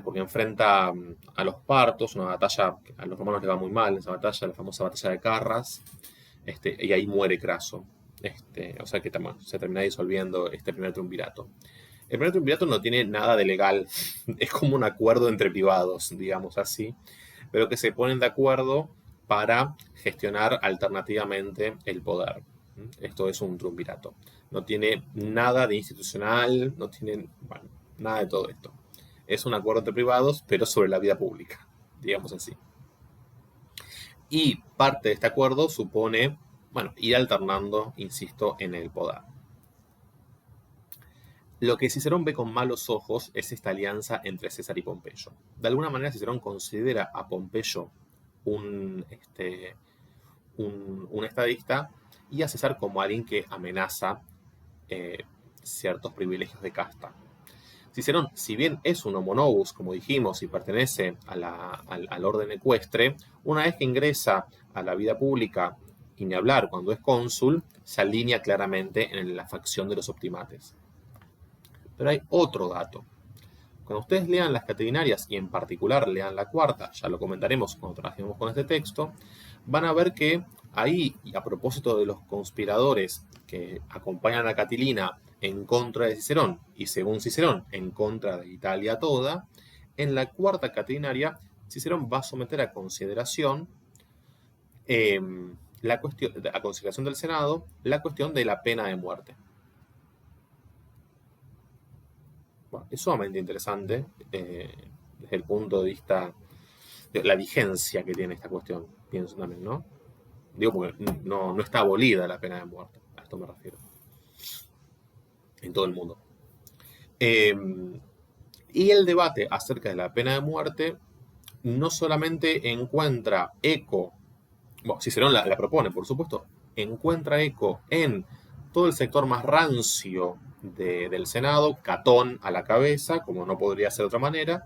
porque enfrenta a los partos, una batalla que a los romanos les va muy mal, esa batalla, la famosa batalla de Carras, y ahí muere Craso. O sea que se termina disolviendo este primer triunvirato. El primer triunvirato no tiene nada de legal, es como un acuerdo entre privados, digamos así, pero que se ponen de acuerdo para gestionar alternativamente el poder. Esto es un triunvirato. No tiene nada de institucional, no tiene nada de todo esto. Es un acuerdo entre privados, pero sobre la vida pública, digamos así. Y parte de este acuerdo supone, ir alternando, insisto, en el poder. Lo que Cicerón ve con malos ojos es esta alianza entre César y Pompeyo. De alguna manera Cicerón considera a Pompeyo un estadista y a César como alguien que amenaza ciertos privilegios de casta. Cicerón, si bien es un homo novus, como dijimos, y pertenece al orden ecuestre, una vez que ingresa a la vida pública, y ni hablar cuando es cónsul, se alinea claramente en la facción de los optimates. Pero hay otro dato. Cuando ustedes lean las Catilinarias, y en particular lean la cuarta, ya lo comentaremos cuando trabajemos con este texto, van a ver que ahí, y a propósito de los conspiradores que acompañan a Catilina en contra de Cicerón, y según Cicerón, en contra de Italia toda, en la cuarta Catilinaria, Cicerón va a someter a consideración a consideración del Senado la cuestión de la pena de muerte. Bueno, es sumamente interesante desde el punto de vista de la vigencia que tiene esta cuestión, pienso también, ¿no? Digo, porque no está abolida la pena de muerte, a esto me refiero, en todo el mundo. Y el debate acerca de la pena de muerte no solamente encuentra eco, bueno, Cicerón la propone, por supuesto, encuentra eco en todo el sector más rancio del Senado, Catón a la cabeza, como no podría ser de otra manera,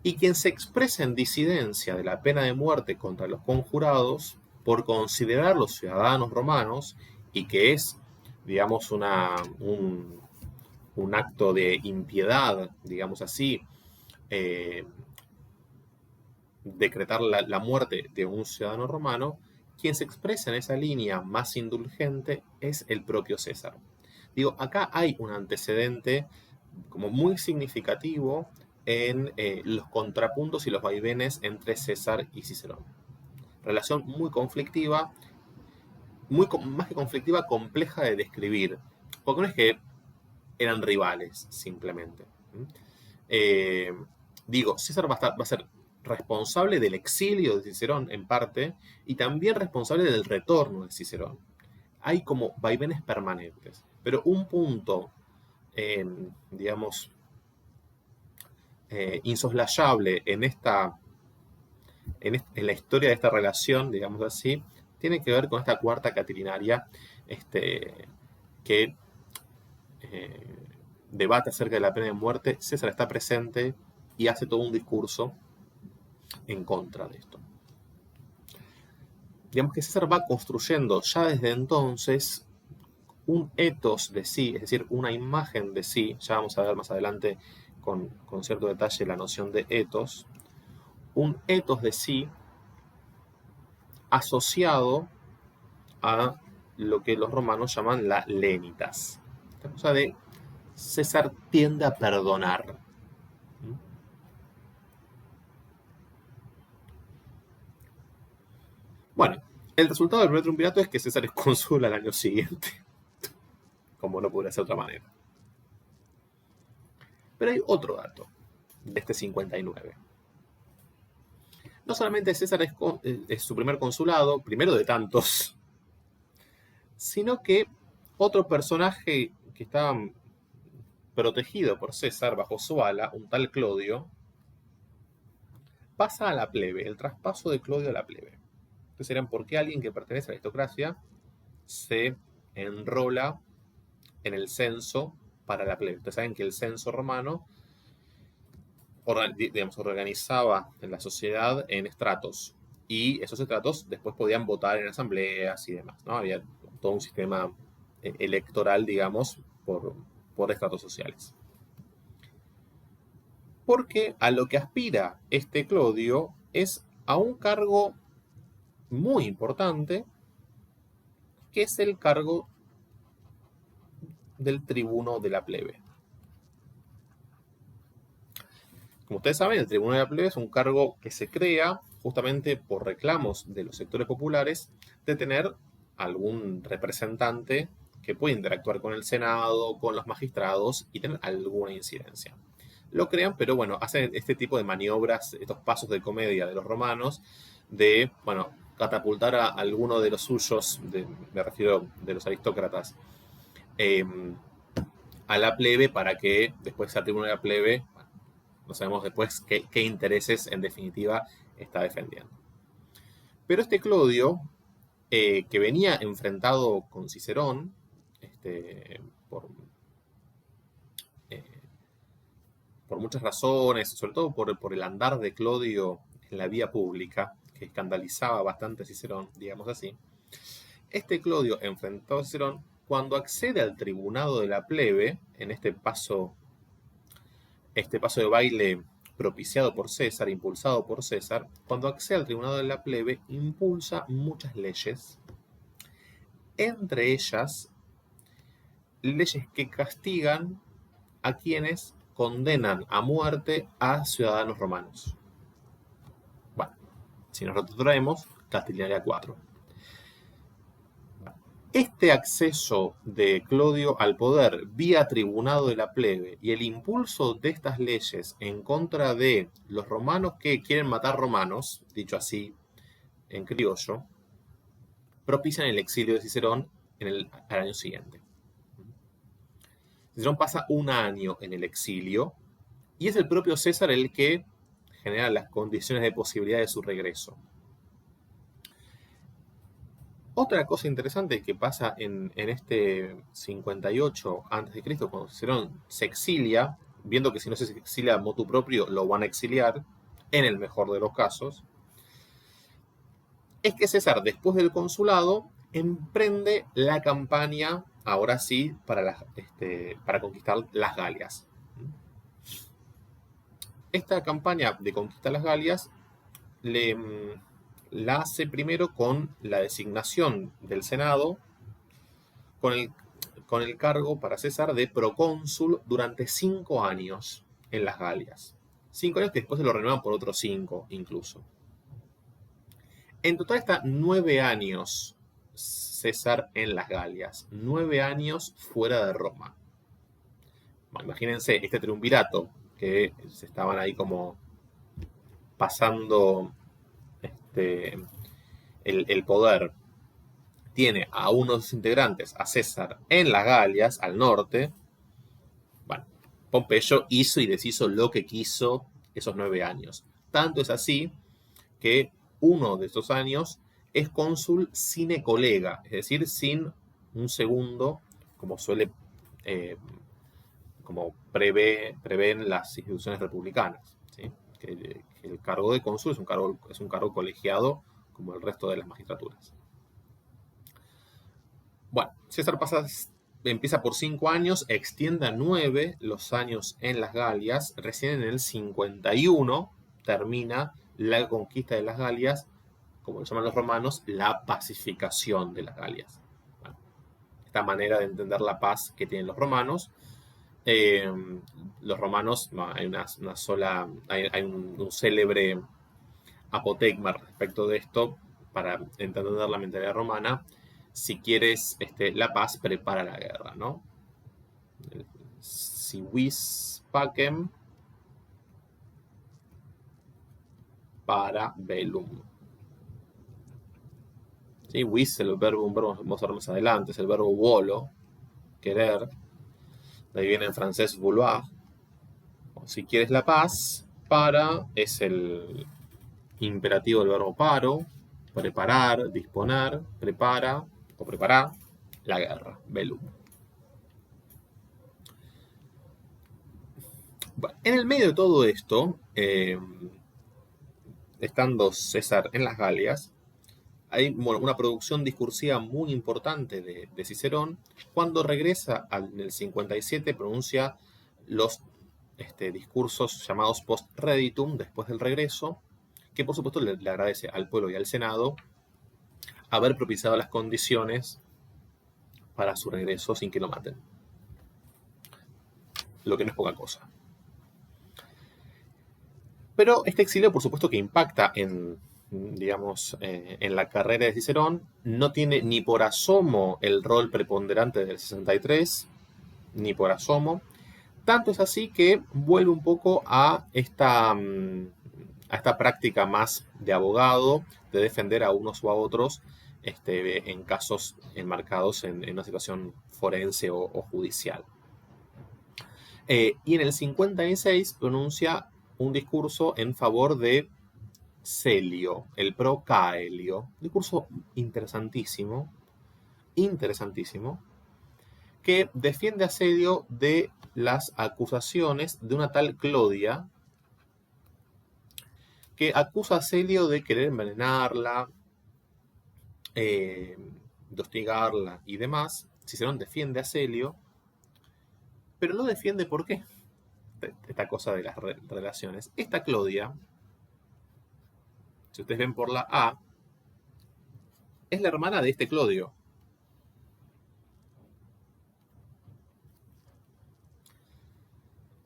y quien se expresa en disidencia de la pena de muerte contra los conjurados por considerarlos ciudadanos romanos y que es, digamos, un acto de impiedad, digamos así, decretar la muerte de un ciudadano romano, quien se expresa en esa línea más indulgente es el propio César. Digo, acá hay un antecedente como muy significativo en los contrapuntos y los vaivenes entre César y Cicerón. Relación muy conflictiva, más que conflictiva, compleja de describir, porque no es que eran rivales simplemente. Digo, César va a ser responsable del exilio de Cicerón en parte y también responsable del retorno de Cicerón. Hay como vaivenes permanentes, pero un punto, digamos, insoslayable en la historia de esta relación, digamos así, tiene que ver con esta cuarta catilinaria que debate acerca de la pena de muerte. César está presente y hace todo un discurso en contra de esto. Digamos que César va construyendo ya desde entonces un ethos de sí, es decir, una imagen de sí. Ya vamos a ver más adelante con cierto detalle la noción de ethos. Un ethos de sí asociado a lo que los romanos llaman la lenitas. Esta cosa de César tiende a perdonar. Bueno, el resultado del primer triunvirato es que César es cónsul al año siguiente, como no podría ser de otra manera. Pero hay otro dato de este 59. No solamente César es su primer consulado, primero de tantos, sino que otro personaje que estaba protegido por César bajo su ala, un tal Clodio, pasa a la plebe, el traspaso de Clodio a la plebe. Entonces eran por qué alguien que pertenece a la aristocracia se enrola en el censo para la plebe. Ustedes saben que el censo romano organizaba en la sociedad en estratos, y esos estratos después podían votar en asambleas y demás, ¿no? Había todo un sistema electoral, digamos, por estratos sociales. Porque a lo que aspira este Clodio es a un cargo muy importante, que es el cargo del tribuno de la plebe. Como ustedes saben, el tribuno de la plebe es un cargo que se crea justamente por reclamos de los sectores populares de tener algún representante que pueda interactuar con el Senado, con los magistrados y tener alguna incidencia. Lo crean, pero bueno, hacen este tipo de maniobras, estos pasos de comedia de los romanos, de, bueno, catapultar a alguno de los suyos, me refiero de los aristócratas, a la plebe para que después sea tribuno de la plebe. Bueno, no sabemos después qué intereses en definitiva está defendiendo. Pero este Clodio, que venía enfrentado con Cicerón, por muchas razones, sobre todo por el andar de Clodio en la vía pública, que escandalizaba bastante a Cicerón, digamos así. Este Clodio enfrentó a Cicerón cuando accede al tribunado de la plebe, en este paso de baile propiciado por César, impulsado por César. Cuando accede al tribunado de la plebe, impulsa muchas leyes entre ellas leyes que castigan a quienes condenan a muerte a ciudadanos romanos. Bueno, si nos retrotraemos, Castiliana 4. Este acceso de Clodio al poder vía tribunado de la plebe y el impulso de estas leyes en contra de los romanos que quieren matar romanos, dicho así en criollo, propician el exilio de Cicerón al año siguiente. Cicerón pasa un año en el exilio y es el propio César el que genera las condiciones de posibilidad de su regreso. Otra cosa interesante que pasa en este 58 a.C., cuando Cicerón se exilia, viendo que si no se exilia motu proprio lo van a exiliar, en el mejor de los casos, es que César, después del consulado, emprende la campaña, ahora sí, para conquistar las Galias. Esta campaña de conquistar las Galias la hace primero con la designación del Senado, con el cargo para César de procónsul durante 5 años en las Galias. 5 años que después se lo renuevan por otros 5 incluso. En total está 9 años César en las Galias, 9 años fuera de Roma. Bueno, imagínense este triunvirato que se estaban ahí como pasando el poder. Tiene a uno de sus integrantes, a César, en las Galias, al norte. Bueno, Pompeyo hizo y deshizo lo que quiso esos 9 años. Tanto es así que uno de esos años es cónsul sine colega, es decir, sin un segundo, como prevén las instituciones republicanas, ¿sí? Que el cargo de cónsul es un cargo colegiado como el resto de las magistraturas. Bueno, César empieza por 5 años, extiende a 9 los años en las Galias, recién en el 51 termina la conquista de las Galias, como lo llaman los romanos, la pacificación de las Galias. Bueno, esta manera de entender la paz que tienen los romanos. Los romanos, hay hay un célebre apotegma respecto de esto para entender la mentalidad romana. Si quieres la paz, prepara la guerra, ¿no? Si vis pacem para bellum. ¿Sí? Vis, un verbo vamos a ver más adelante, es el verbo volo, querer. De ahí viene en francés vouloir. Si quieres la paz, para es el imperativo del verbo paro, preparar, disponer, prepara o preparar la guerra, bellum. Bueno, en el medio de todo esto, estando César en las Galias, hay una producción discursiva muy importante de Cicerón. Cuando regresa en el 57 pronuncia los discursos llamados post-reditum, después del regreso, que por supuesto le agradece al pueblo y al Senado haber propiciado las condiciones para su regreso sin que lo maten. Lo que no es poca cosa. Pero este exilio, por supuesto, que impacta en la carrera de Cicerón, no tiene ni por asomo el rol preponderante del 63, ni por asomo. Tanto es así que vuelve un poco a esta práctica más de abogado, de defender a unos o a otros en casos enmarcados en una situación forense o judicial. Y en el 56 pronuncia un discurso en favor de Celio, el pro Caelio. Un discurso interesantísimo, que defiende a Celio de las acusaciones de una tal Clodia, que acusa a Celio de querer envenenarla, de hostigarla y demás. Cicerón defiende a Celio, pero no defiende por qué. Esta cosa de las relaciones. Esta Clodia, si ustedes ven por la A, es la hermana de este Clodio.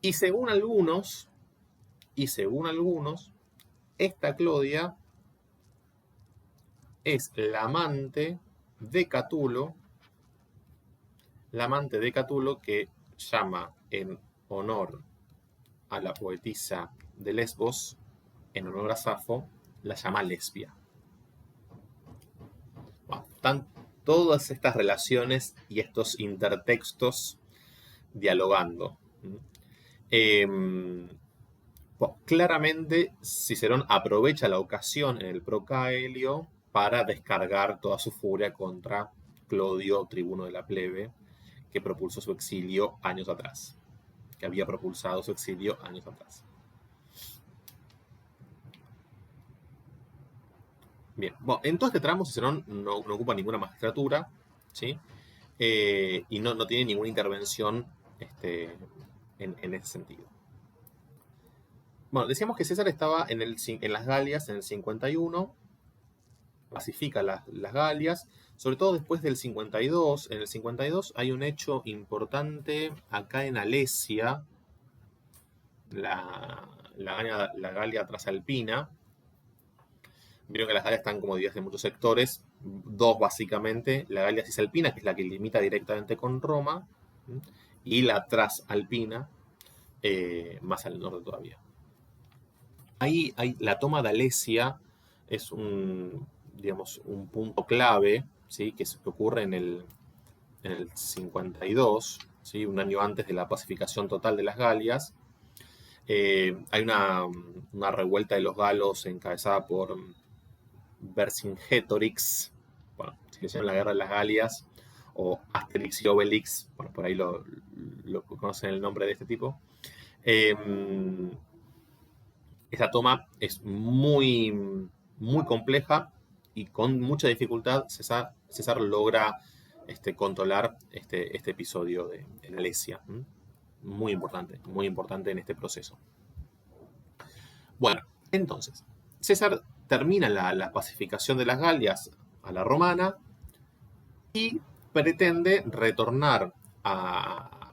Y según algunos, esta Clodia es la amante de Catulo que llama en honor a la poetisa de Lesbos, en honor a Safo, la llama lesbia. Bueno, están todas estas relaciones y estos intertextos dialogando. Bueno, claramente Cicerón aprovecha la ocasión en el Procaelio para descargar toda su furia contra Clodio, tribuno de la plebe, que propulsó su exilio años atrás. Que había propulsado su exilio años atrás. Bien, bueno, en todo este tramo Cicerón no ocupa ninguna magistratura, ¿sí? Y no tiene ninguna intervención en ese sentido. Bueno, decíamos que César estaba en las Galias en el 51, pacifica las Galias, sobre todo después del 52. En el 52 hay un hecho importante acá en Alesia, la Galia Trasalpina. Vieron que las Galias están como divididas en muchos sectores, dos básicamente, la Galia Cisalpina, que es la que limita directamente con Roma, y la Trasalpina, más al norte todavía. Ahí la toma de Alesia es un punto clave, ¿sí? Que ocurre en el 52, ¿sí? Un año antes de la pacificación total de las Galias. Hay una revuelta de los galos encabezada por Vercingetorix, bueno, se llama la guerra de las Galias, o Asterix y Obelix, bueno, por ahí lo conocen el nombre de este tipo. Esta toma es muy, muy compleja y con mucha dificultad César logra controlar este episodio en Alesia. Muy importante en este proceso. Bueno, entonces, César termina la pacificación de las Galias a la romana y pretende retornar a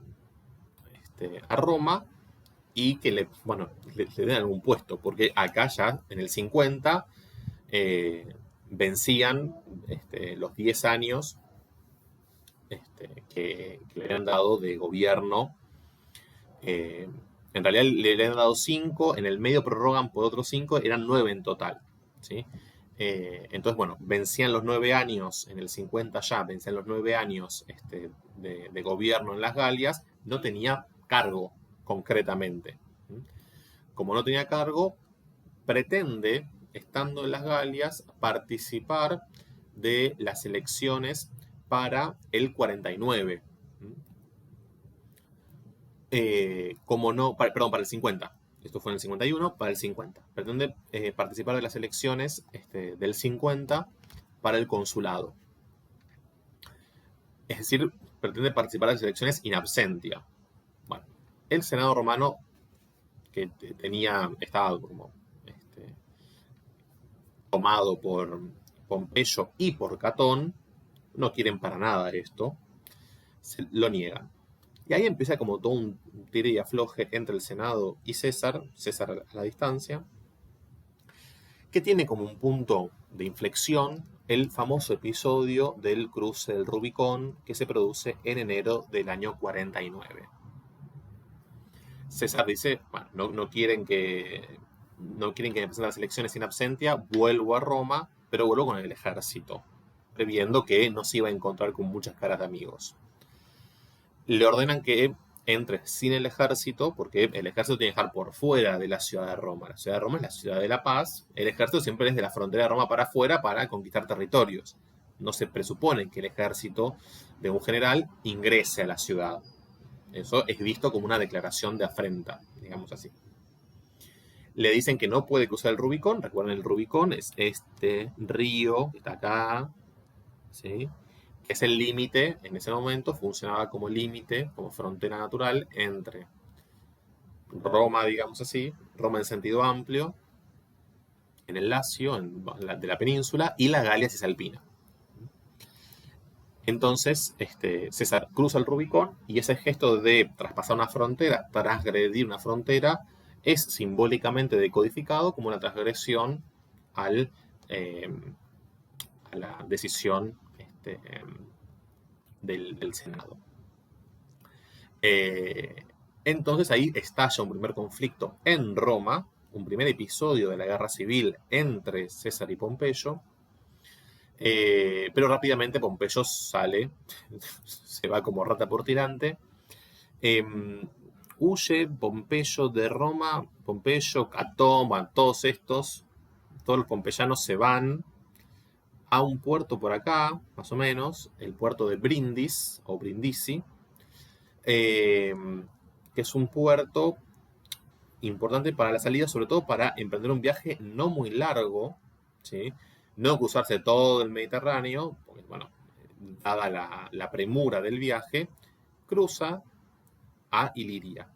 Roma y que le den algún puesto, porque acá ya en el 50 vencían los 10 años que le habían dado de gobierno. En realidad le habían dado 5, en el medio prorrogan por otros 5, eran 9 en total, ¿sí? Entonces, bueno, vencían los 9 años, en el 50 ya, vencían los 9 años de gobierno en las Galias, no tenía cargo concretamente. Como no tenía cargo, pretende, estando en las Galias, participar de las elecciones para el 49. Para el 50. Esto fue en el 51, para el 50. Pretende participar de las elecciones del 50 para el consulado. Es decir, pretende participar de las elecciones in absentia. Bueno, el Senado romano, que estaba como tomado por Pompeyo y por Catón, no quieren para nada esto, lo niegan. Y ahí empieza como todo un tire y afloje entre el Senado y César a la distancia, que tiene como un punto de inflexión el famoso episodio del cruce del Rubicón que se produce en enero del año 49. César dice, bueno, no quieren que me presenten las elecciones in absentia, vuelvo a Roma, pero vuelvo con el ejército, previendo que no se iba a encontrar con muchas caras de amigos. Le ordenan que entre sin el ejército, porque el ejército tiene que dejar por fuera de la ciudad de Roma. La ciudad de Roma es la ciudad de la paz. El ejército siempre es de la frontera de Roma para afuera para conquistar territorios. No se presupone que el ejército de un general ingrese a la ciudad. Eso es visto como una declaración de afrenta, digamos así. Le dicen que no puede cruzar el Rubicón. Recuerden, el Rubicón es este río que está acá, ¿sí? Que es el límite, en ese momento funcionaba como límite, como frontera natural entre Roma, digamos así, Roma en sentido amplio, en el Lacio, de la península, y la Galia Cisalpina. Entonces, César cruza el Rubicón y ese gesto de traspasar una frontera, transgredir una frontera, es simbólicamente decodificado como una transgresión al, eh, a la decisión del Senado. Entonces ahí estalla un primer conflicto en Roma, un primer episodio de la guerra civil entre César y Pompeyo, pero rápidamente Pompeyo sale, se va como rata por tirante, huye Pompeyo de Roma, Pompeyo, Catón, todos los pompeyanos se van a un puerto por acá, más o menos, el puerto de Brindis o Brindisi, que es un puerto importante para la salida, sobre todo para emprender un viaje no muy largo, ¿sí? No cruzarse todo el Mediterráneo, porque, bueno, dada la premura del viaje, cruza a Iliria.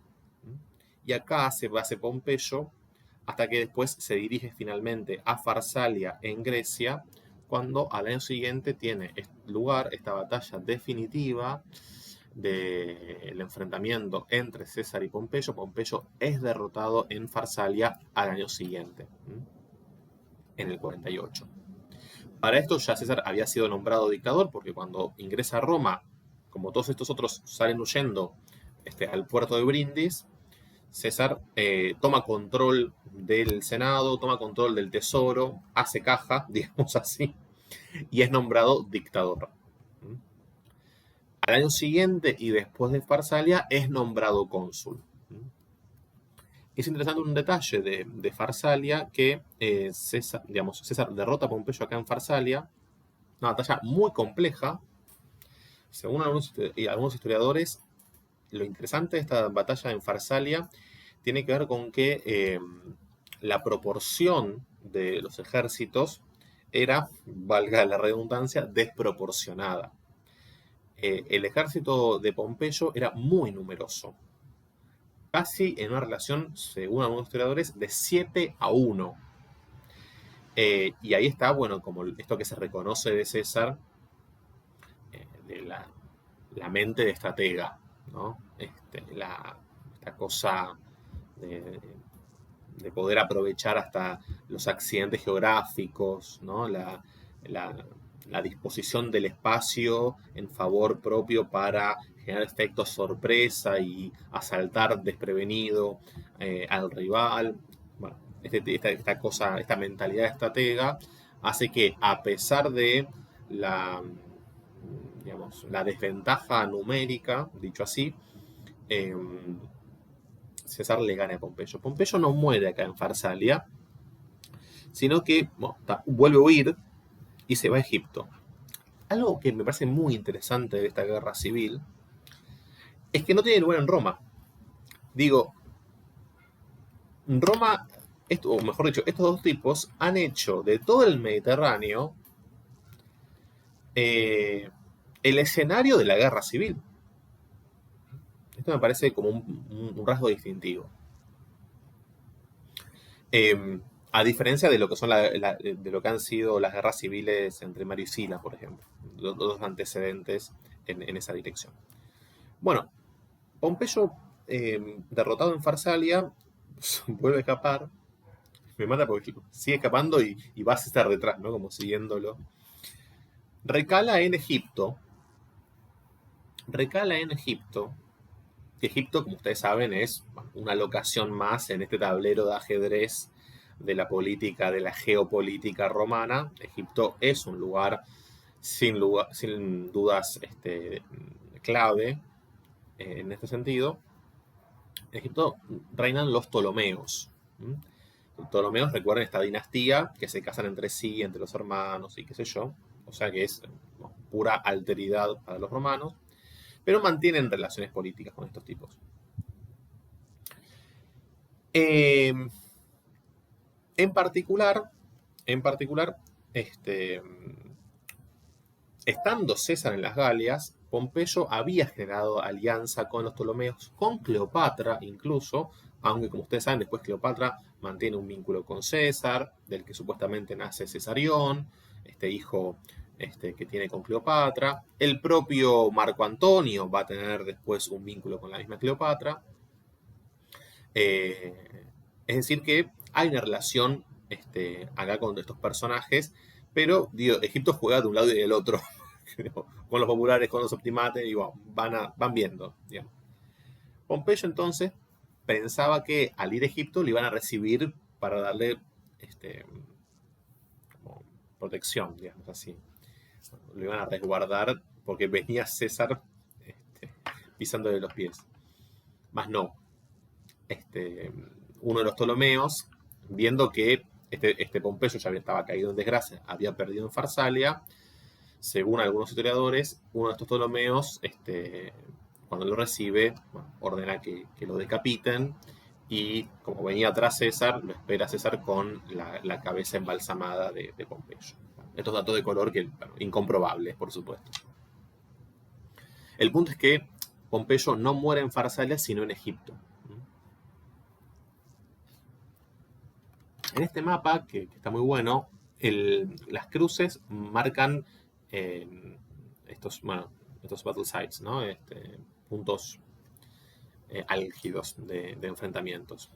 Y acá se hace Pompeyo, hasta que después se dirige finalmente a Farsalia en Grecia, cuando al año siguiente tiene lugar esta batalla definitiva del enfrentamiento entre César y Pompeyo. Pompeyo es derrotado en Farsalia al año siguiente, en el 48. Para esto ya César había sido nombrado dictador, porque cuando ingresa a Roma, como todos estos otros salen huyendo al puerto de Brindis, César toma control del Senado, toma control del Tesoro, hace caja, digamos así, y es nombrado dictador. Al año siguiente y después de Farsalia es nombrado cónsul. Es interesante un detalle de Farsalia que César derrota a Pompeyo acá en Farsalia, una batalla muy compleja. Según algunos historiadores, lo interesante de esta batalla en Farsalia tiene que ver con que la proporción de los ejércitos era, valga la redundancia, desproporcionada. El ejército de Pompeyo era muy numeroso, casi en una relación, según algunos historiadores, de 7-1. Y ahí está, bueno, como esto que se reconoce de César, de la mente de estratega, ¿no? Esta cosa de poder aprovechar hasta los accidentes geográficos, ¿no? La disposición del espacio en favor propio para generar efectos sorpresa y asaltar desprevenido al rival. Bueno, esta mentalidad de estratega hace que, a pesar de la desventaja numérica, dicho así, César le gana a Pompeyo. Pompeyo no muere acá en Farsalia, sino que vuelve a huir y se va a Egipto. Algo que me parece muy interesante de esta guerra civil es que no tiene lugar en Roma. Digo, Roma, o mejor dicho, estos dos tipos han hecho de todo el Mediterráneo el escenario de la guerra civil. Esto me parece como un rasgo distintivo. A diferencia de lo que son de lo que han sido las guerras civiles entre Mario y Sila, por ejemplo. Los dos antecedentes en esa dirección. Bueno, Pompeyo, derrotado en Farsalia, vuelve a escapar. Me mata porque sigue escapando y va a estar detrás, ¿no? Como siguiéndolo. Recala en Egipto. Egipto, como ustedes saben, es una locación más en este tablero de ajedrez de la política, de la geopolítica romana. Egipto es un lugar sin dudas clave en este sentido. En Egipto reinan los Ptolomeos. Los Ptolomeos, recuerden esta dinastía que se casan entre sí, entre los hermanos y qué sé yo. O sea que es pura alteridad para los romanos, pero mantienen relaciones políticas con estos tipos. En particular, estando César en las Galias, Pompeyo había generado alianza con los Ptolomeos, con Cleopatra incluso, aunque como ustedes saben, después Cleopatra mantiene un vínculo con César, del que supuestamente nace Cesarión, este hijo que tiene con Cleopatra. El propio Marco Antonio va a tener después un vínculo con la misma Cleopatra. Es decir, que hay una relación acá con estos personajes, pero digo, Egipto juega de un lado y del otro, con los populares, con los optimates, y bueno, van viendo. Digamos. Pompeyo entonces pensaba que al ir a Egipto le iban a recibir para darle como protección, digamos así. Lo iban a resguardar porque venía César pisándole los pies. Más no. Uno de los Ptolomeos, viendo que este Pompeyo ya estaba caído en desgracia, había perdido en Farsalia, según algunos historiadores, uno de estos Ptolomeos, cuando lo recibe, bueno, ordena que lo decapiten y como venía atrás César, lo espera César con la cabeza embalsamada de Pompeyo. Estos datos de color que, bueno, incomprobables, por supuesto. El punto es que Pompeyo no muere en Farsalia, sino en Egipto. En este mapa, que está muy bueno, las cruces marcan estos battle sites, ¿no? Puntos álgidos de enfrentamientos.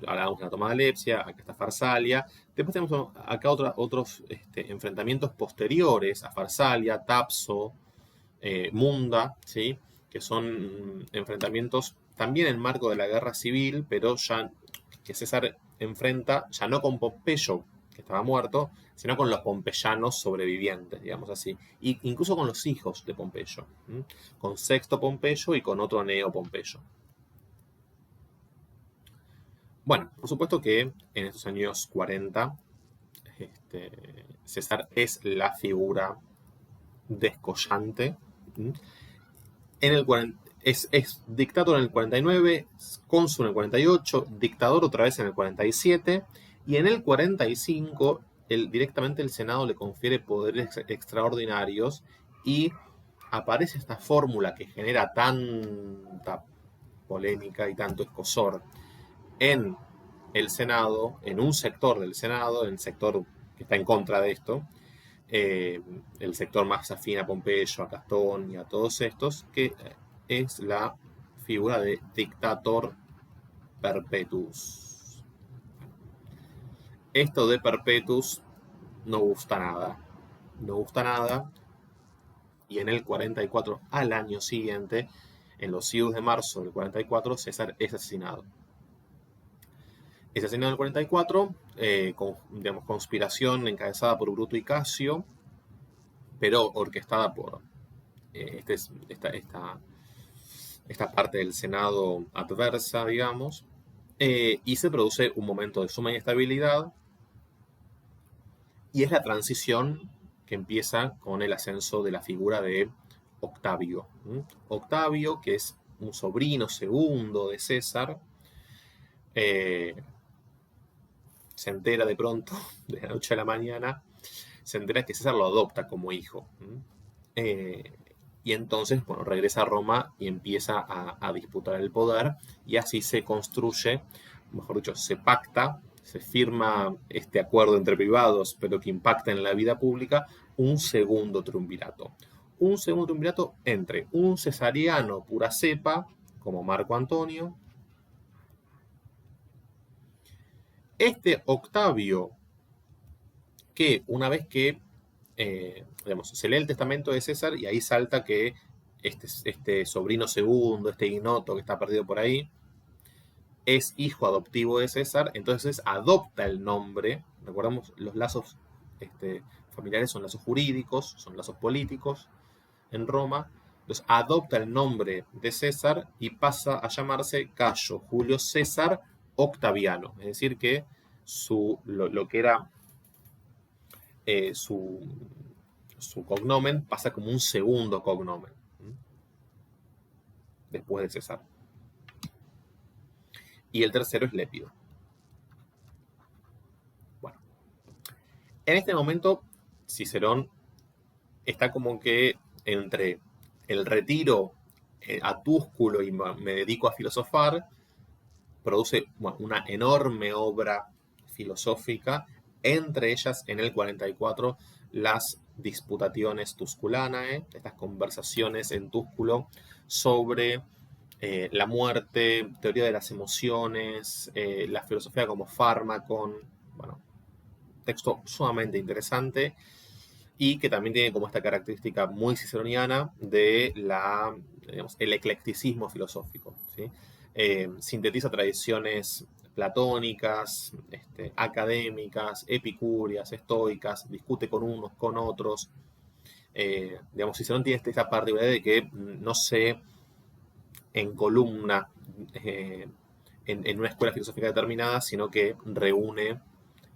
Hablábamos de la toma de Alepsia, acá está Farsalia. Después tenemos acá otros enfrentamientos posteriores a Farsalia, Tapso, Munda, ¿sí? Que son enfrentamientos también en marco de la guerra civil, pero ya que César enfrenta ya no con Pompeyo, que estaba muerto, sino con los pompeyanos sobrevivientes, digamos así. Y incluso con los hijos de Pompeyo, con Sexto Pompeyo y con otro Neo Pompeyo. Bueno, por supuesto que en estos años 40, César es la figura descollante. En el 40, es dictador en el 49, cónsul en el 48, dictador otra vez en el 47, y en el 45 directamente el Senado le confiere poderes extraordinarios y aparece esta fórmula que genera tanta polémica y tanto escozor en el Senado, en un sector del Senado, en el sector que está en contra de esto, el sector más afín a Pompeyo, a Castón y a todos estos, que es la figura de Dictator Perpetuus. Esto de Perpetuus no gusta nada. No gusta nada. Y en el 44, al año siguiente, en los idus de marzo del 44, César es asesinado. Es asesinado en el 44, con conspiración encabezada por Bruto y Casio, pero orquestada por esta parte del Senado adversa, digamos, y se produce un momento de suma inestabilidad, y es la transición que empieza con el ascenso de la figura de Octavio. Octavio, que es un sobrino segundo de César, se entera de pronto, de la noche a la mañana, se entera que César lo adopta como hijo. Y entonces, bueno, regresa a Roma y empieza a disputar el poder, y así se construye, mejor dicho, se pacta, se firma este acuerdo entre privados, pero que impacta en la vida pública, un segundo triunvirato. Un segundo triunvirato entre un cesariano pura cepa, como Marco Antonio, este Octavio, que una vez que se lee el testamento de César y ahí salta que este sobrino segundo, este ignoto que está perdido por ahí, es hijo adoptivo de César, entonces adopta el nombre. Recordamos, los lazos familiares son lazos jurídicos, son lazos políticos en Roma. Entonces adopta el nombre de César y pasa a llamarse Cayo Julio César Octaviano. Es decir, que lo que era su cognomen pasa como un segundo cognomen después de César. Y el tercero es Lépido. Bueno, en este momento Cicerón está como que entre el retiro a Túsculo y me dedico a filosofar, produce una enorme obra filosófica, entre ellas en el 44 las Disputationes Tusculanae, estas conversaciones en Túsculo sobre la muerte, teoría de las emociones, la filosofía como fármaco. Bueno, texto sumamente interesante y que también tiene como esta característica muy ciceroniana de el eclecticismo filosófico, ¿sí? Sintetiza tradiciones platónicas, académicas, epicúreas, estoicas, discute con unos, con otros. Cicerón tiene esta particularidad de que no se encolumna en una escuela filosófica determinada, sino que reúne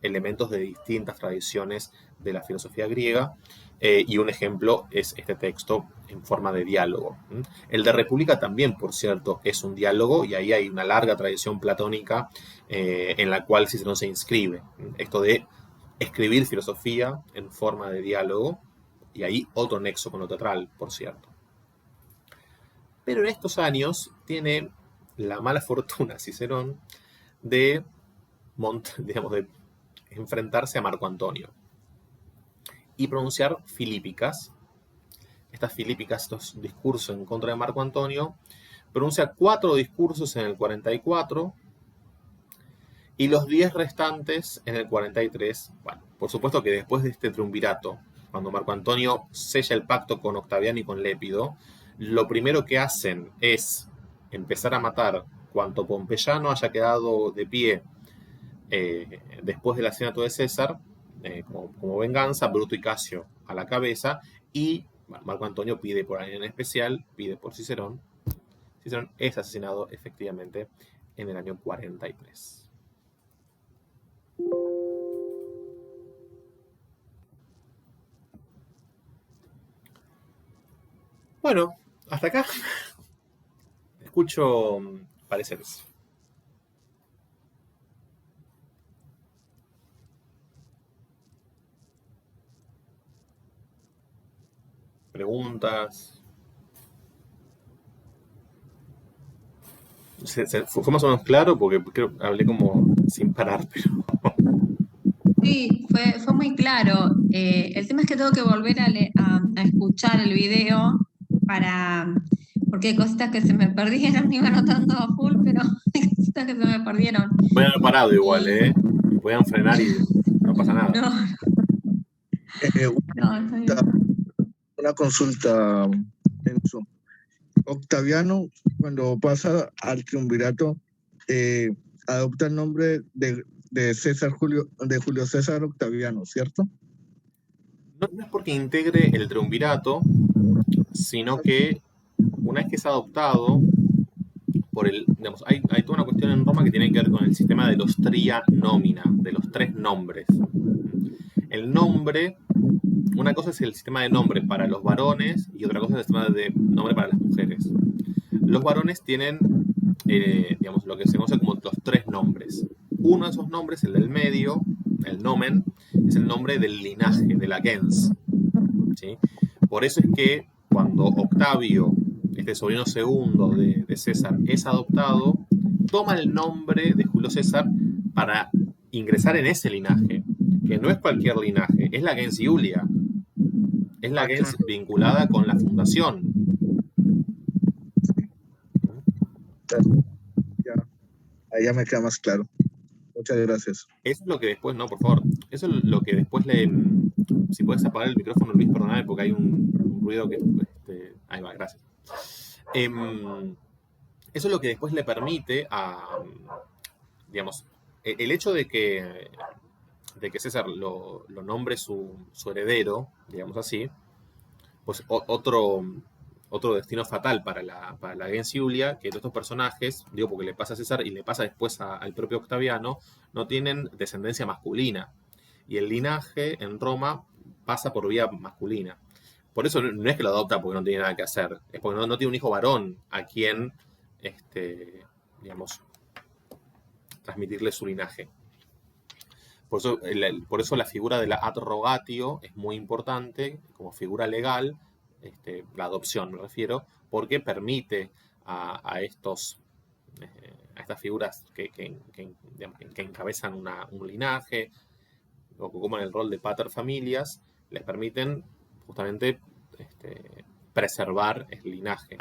elementos de distintas tradiciones de la filosofía griega, y un ejemplo es este texto en forma de diálogo. El de República también, por cierto, es un diálogo, y ahí hay una larga tradición platónica en la cual Cicerón se inscribe. Esto de escribir filosofía en forma de diálogo, y ahí otro nexo con lo teatral, por cierto. Pero en estos años tiene la mala fortuna Cicerón de enfrentarse a Marco Antonio y pronunciar filípicas. Estas filípicas, estos discursos en contra de Marco Antonio, pronuncia 4 discursos en el 44 y los 10 restantes en el 43. Bueno, por supuesto que después de este triunvirato, cuando Marco Antonio sella el pacto con Octaviano y con Lépido, lo primero que hacen es empezar a matar cuanto pompeyano haya quedado de pie después del asesinato de César, como venganza. Bruto y Casio a la cabeza, y Marco Antonio pide por alguien en especial, pide por Cicerón. Cicerón es asesinado efectivamente en el año 43. Bueno, hasta acá escucho pareceres. Preguntas. Fue más o menos claro porque creo que hablé como sin parar, pero Sí, fue muy claro. El tema es que tengo que volver a escuchar el video porque hay cositas que se me perdieron, iba anotando a full, pero hay cositas que se me perdieron. pueden haber parado igual, pueden frenar y no pasa nada. No, Una está bien. consulta, Enzo. Octaviano, cuando pasa al triunvirato, adopta el nombre de Julio César Octaviano, ¿cierto? No es porque integre el triunvirato, sino que una vez que es adoptado hay toda una cuestión en Roma que tiene que ver con el sistema de los tria nomina, de los 3 nombres. El nombre, una cosa es el sistema de nombre para los varones y otra cosa es el sistema de nombre para las mujeres. Los varones tienen, lo que se conoce como los 3 nombres. Uno de esos nombres, el del medio, el nomen, es el nombre del linaje, de la gens, ¿sí? Por eso es que cuando Octavio, este sobrino segundo de César, es adoptado, toma el nombre de Julio César para ingresar en ese linaje, que no es cualquier linaje, es la gens Iulia, es la gens vinculada con la fundación. Ahí ya me queda más claro. Muchas gracias. Eso es lo que después, no, por favor, eso es lo que después si puedes apagar el micrófono, Luis, perdóname, porque hay un ruido que... ahí va, gracias. Eso es lo que después le permite el hecho de que César lo nombre su heredero, digamos así, pues otro destino fatal para la gens Iulia, que todos estos personajes, digo porque le pasa a César y le pasa después al propio Octaviano, no tienen descendencia masculina. Y el linaje en Roma pasa por vía masculina. Por eso no es que lo adopta porque no tiene nada que hacer, es porque no tiene un hijo varón a quien, transmitirle su linaje. Por eso la figura de la ad rogatio es muy importante como figura legal, la adopción me refiero, porque permite a estas figuras que encabezan un linaje, o como en el rol de pater familias, les permiten justamente preservar el linaje.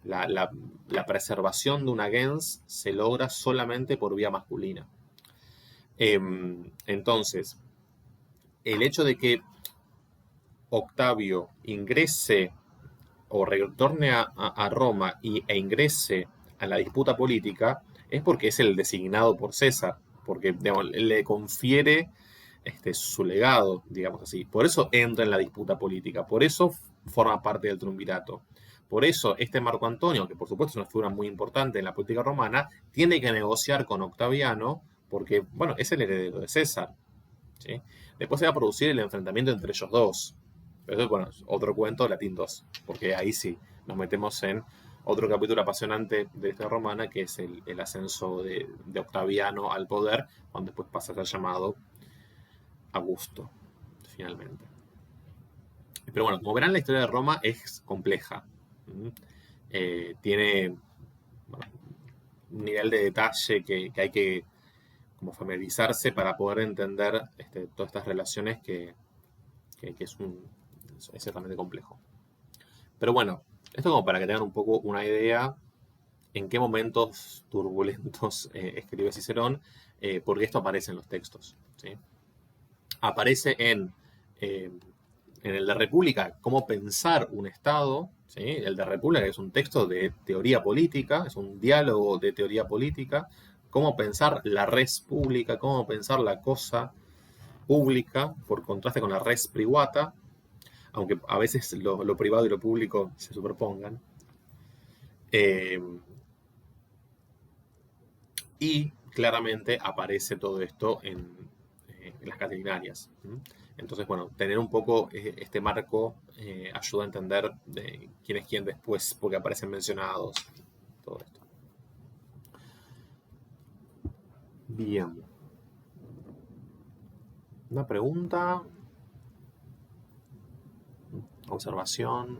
La preservación de una gens se logra solamente por vía masculina. Entonces, el hecho de que Octavio ingrese o retorne a Roma e ingrese a la disputa política es porque es el designado por César, porque digamos, le confiere su legado, digamos así. Por eso entra en la disputa política, por eso forma parte del triunvirato. Por eso Marco Antonio, que por supuesto es una figura muy importante en la política romana, tiene que negociar con Octaviano porque, bueno, es el heredero de César, ¿sí? Después se va a producir el enfrentamiento entre ellos dos. Pero eso, bueno, es otro cuento, Latín 2, porque ahí sí nos metemos en otro capítulo apasionante de la historia romana, que es el ascenso de Octaviano al poder, cuando después pasa a ser llamado Augusto, finalmente. Pero bueno, como verán, la historia de Roma es compleja. Tiene un nivel de detalle que hay que como familiarizarse para poder entender todas estas relaciones que es ciertamente complejo. Pero bueno, esto como para que tengan un poco una idea en qué momentos turbulentos escribe Cicerón, porque esto aparece en los textos, ¿sí? Aparece en el de República, cómo pensar un Estado, ¿sí? El de República es un texto de teoría política, es un diálogo de teoría política, cómo pensar la res pública, cómo pensar la cosa pública, por contraste con la res privata, aunque a veces lo privado y lo público se superpongan. Y claramente aparece todo esto en las caterinarias. Entonces, bueno, tener un poco este marco ayuda a entender quién es quién después, porque aparecen mencionados, todo esto. Bien. Una pregunta. Observación.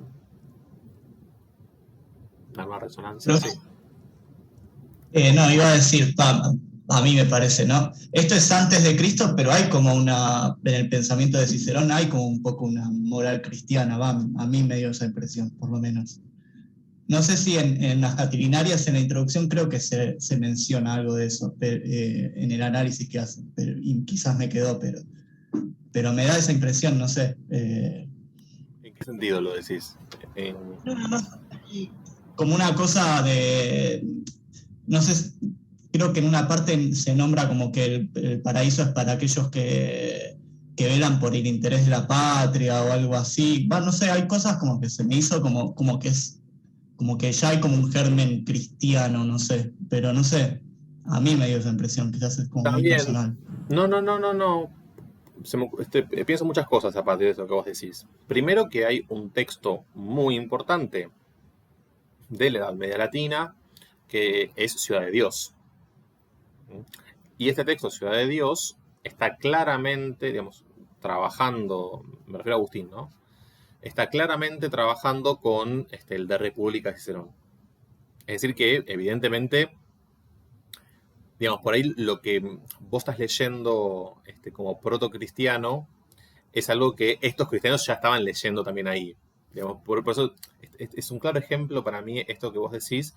¿Alguna resonancia? Sí. No, iba a decir, a mí me parece, ¿no? Esto es antes de Cristo, pero hay como en el pensamiento de Cicerón hay como un poco una moral cristiana, a mí me dio esa impresión, por lo menos. No sé si en las caterinarias, en la introducción, creo que se menciona algo de eso, en el análisis que hacen, y quizás me quedó, pero me da esa impresión, no sé. ¿En qué sentido lo decís? No, como una cosa de, no sé, creo que en una parte se nombra como que el paraíso es para aquellos que velan por el interés de la patria o algo así. No sé, hay cosas como que se me hizo como que es, como que ya hay como un germen cristiano, no sé, pero no sé, a mí me dio esa impresión, quizás es como muy personal. No. Pienso muchas cosas a partir de eso que vos decís. Primero que hay un texto muy importante de la Edad Media Latina que es Ciudad de Dios. Y este texto, Ciudad de Dios, está claramente, digamos, trabajando, me refiero a Agustín, ¿no? Está claramente trabajando con el de República de Cicerón. Es decir que, evidentemente, digamos, por ahí lo que vos estás leyendo como protocristiano es algo que estos cristianos ya estaban leyendo también ahí. Digamos, por eso es un claro ejemplo para mí esto que vos decís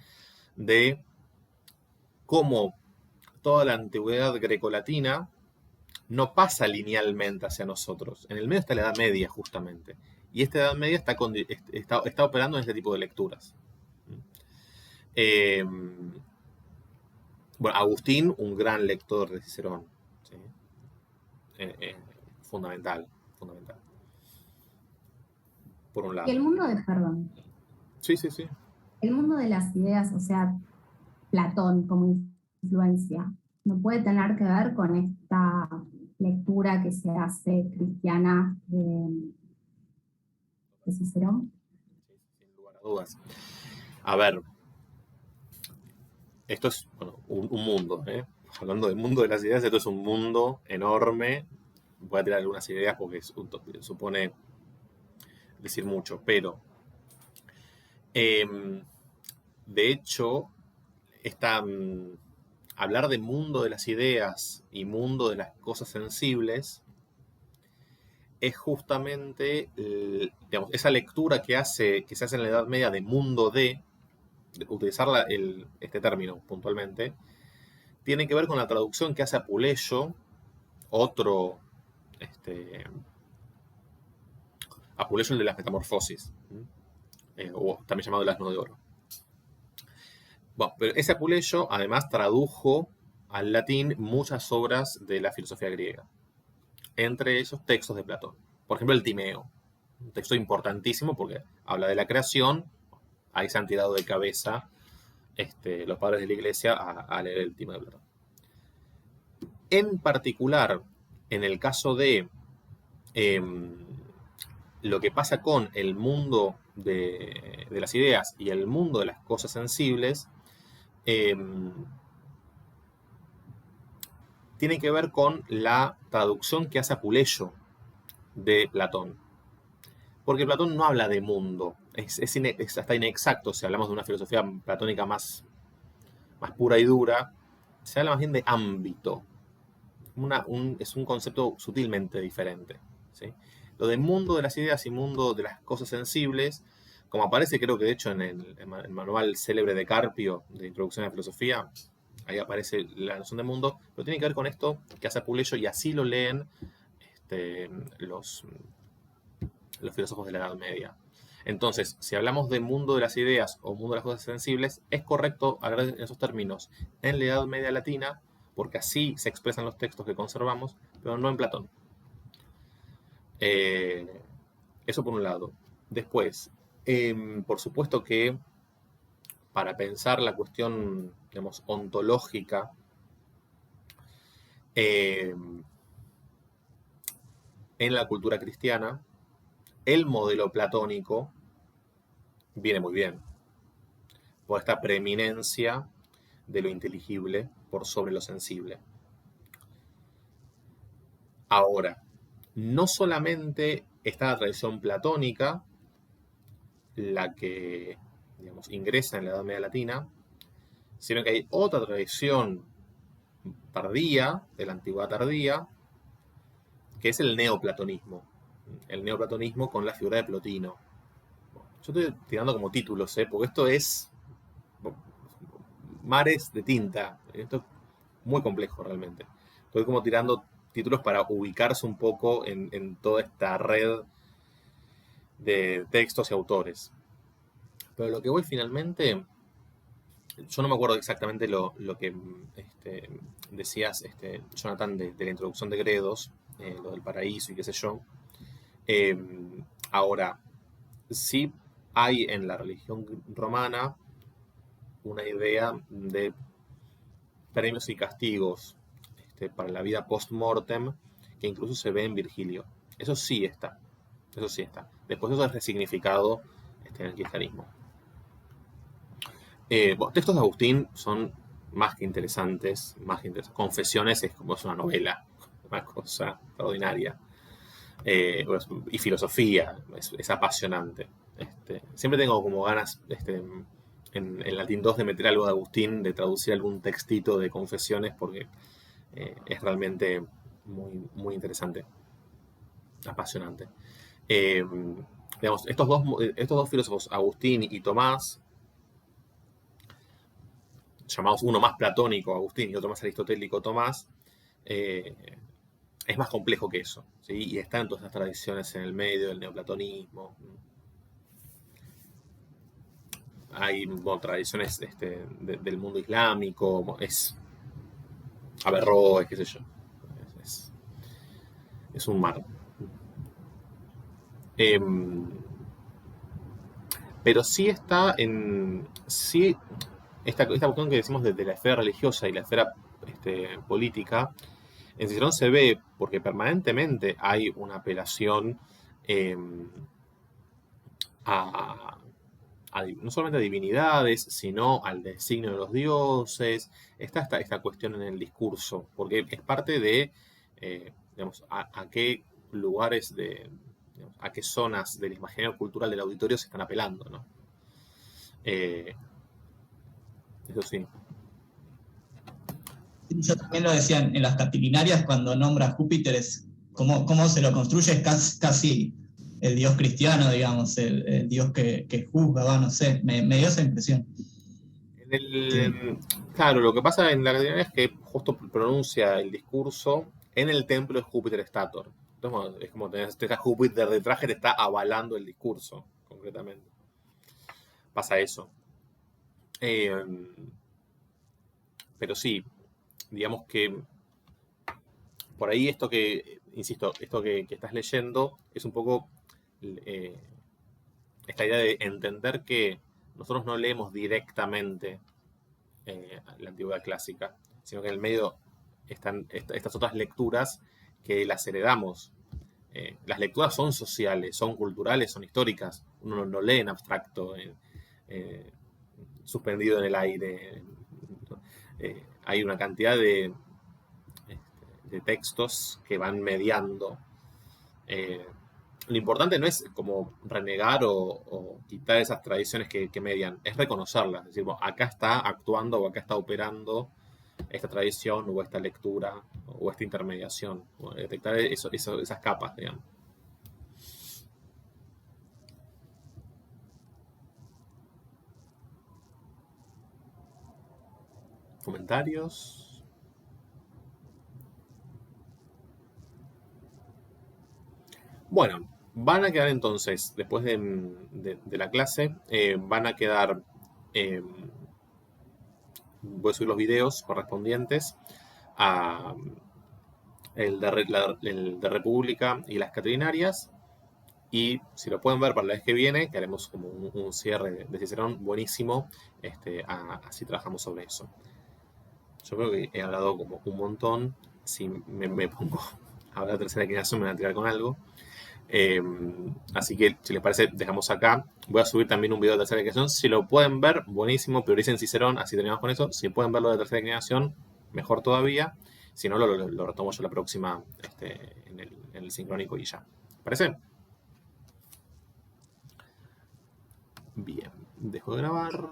de cómo toda la antigüedad grecolatina no pasa linealmente hacia nosotros. En el medio está la Edad Media, justamente. Y esta Edad Media está operando en este tipo de lecturas. Bueno, Agustín, un gran lector de Cicerón. ¿Sí? Fundamental. Por un lado. Y el mundo perdón. Sí. El mundo de las ideas, o sea, Platón como influencia, ¿no puede tener que ver con esta lectura que se hace cristiana de Cicerón? Sin lugar a dudas. A ver, esto es un mundo, ¿eh? Hablando del mundo de las ideas, esto es un mundo enorme. Voy a tirar algunas ideas porque supone decir mucho, pero de hecho, hablar de mundo de las ideas y mundo de las cosas sensibles es justamente, digamos, esa lectura que se hace en la Edad Media de mundo de utilizar este término puntualmente, tiene que ver con la traducción que hace Apuleyo, otro, Apuleyo el de las Metamorfosis, o también llamado el Asno de Oro. Bueno, pero ese Apuleyo además tradujo al latín muchas obras de la filosofía griega, entre ellos textos de Platón. Por ejemplo, el Timeo, un texto importantísimo porque habla de la creación. Ahí se han tirado de cabeza los padres de la iglesia a leer el Timeo de Platón. En particular, en el caso de lo que pasa con el mundo de las ideas y el mundo de las cosas sensibles, tiene que ver con la traducción que hace Apuleyo de Platón. Porque Platón no habla de mundo, es hasta inexacto. Si hablamos de una filosofía platónica más pura y dura, se habla más bien de ámbito. Es un concepto sutilmente diferente, ¿sí? Lo de mundo de las ideas y mundo de las cosas sensibles, como aparece creo que de hecho en el manual célebre de Carpio de Introducción a la Filosofía, ahí aparece la noción de mundo, pero tiene que ver con esto que hace Apuleyo, y así lo leen los filósofos de la Edad Media. Entonces, si hablamos de mundo de las ideas o mundo de las cosas sensibles, es correcto hablar en esos términos en la Edad Media latina, porque así se expresan los textos que conservamos, pero no en Platón. Eso por un lado. Después, por supuesto que para pensar la cuestión, digamos, ontológica, en la cultura cristiana, el modelo platónico viene muy bien, por esta preeminencia de lo inteligible por sobre lo sensible. Ahora, no solamente está la tradición platónica, la que, digamos, ingresa en la Edad Media latina, sino que hay otra tradición tardía, de la antigüedad tardía, que es el neoplatonismo. El neoplatonismo con la figura de Plotino. Yo estoy tirando como títulos, porque esto es mares de tinta. Esto es muy complejo realmente. Estoy como tirando títulos para ubicarse un poco en toda esta red de textos y autores. Pero lo que voy finalmente, yo no me acuerdo exactamente lo que decías, Jonathan, de la introducción de Gredos, lo del paraíso y qué sé yo. Ahora, sí hay en la religión romana una idea de premios y castigos para la vida post-mortem, que incluso se ve en Virgilio. Eso sí está. Después eso es resignificado en el cristianismo. Textos de Agustín son más que interesantes. Confesiones es una novela, una cosa extraordinaria. Y filosofía, es apasionante. Siempre tengo como ganas en Latín 2 de meter algo de Agustín, de traducir algún textito de confesiones, porque es realmente muy, muy interesante, apasionante. Digamos, estos dos filósofos, Agustín y Tomás, llamados uno más platónico, Agustín, y otro más aristotélico, Tomás, es más complejo que eso, ¿sí? Y están todas estas tradiciones en el medio del neoplatonismo. Hay tradiciones del mundo islámico, Averroes, qué sé yo. Es un mar. Pero sí está esta cuestión que decimos de la esfera religiosa y la esfera política. En Cicerón se ve porque permanentemente hay una apelación no solamente a divinidades, sino al designio de los dioses. Está esta cuestión en el discurso, porque es parte de, digamos, a qué lugares, a qué zonas del imaginario cultural del auditorio se están apelando, ¿no? Eso sí. Yo también lo decía en las Catilinarias, cuando nombra a Júpiter es cómo se lo construye es casi el Dios cristiano, digamos, el Dios que juzga, no sé, me dio esa impresión. Claro, lo que pasa en la categoría es que justo pronuncia el discurso en el templo de Júpiter Stator. Entonces, bueno, es como tenés Júpiter detrás que te está avalando el discurso, concretamente. Pasa eso. Pero sí, digamos que por ahí esto que, insisto, esto que estás leyendo es un poco esta idea de entender que nosotros no leemos directamente la antigüedad clásica, sino que en el medio están estas otras lecturas que las heredamos. Las lecturas son sociales, son culturales, son históricas. Uno no lee en abstracto, suspendido en el aire. Hay una cantidad de textos que van mediando. Lo importante no es como renegar o quitar esas tradiciones que median, es reconocerlas. Es decir, bueno, acá está actuando o acá está operando esta tradición o esta lectura o esta intermediación. Bueno, detectar esas capas, digamos. ¿Comentarios? Bueno, van a quedar entonces, después de la clase, van a quedar, voy a subir los videos correspondientes a el de República y las Catrinarias. Y si lo pueden ver para la vez que viene, que haremos como un cierre de Cicerón buenísimo, así trabajamos sobre eso. Yo creo que he hablado como un montón. Si me pongo a hablar de tercera declinación, me van a tirar con algo. Así que, si les parece, dejamos acá. Voy a subir también un video de tercera declinación. Si lo pueden ver, buenísimo. Prioricen Cicerón, así terminamos con eso. Si pueden verlo de tercera declinación, mejor todavía. Si no, lo retomo yo la próxima en el sincrónico y ya. ¿Parece? Bien, dejo de grabar.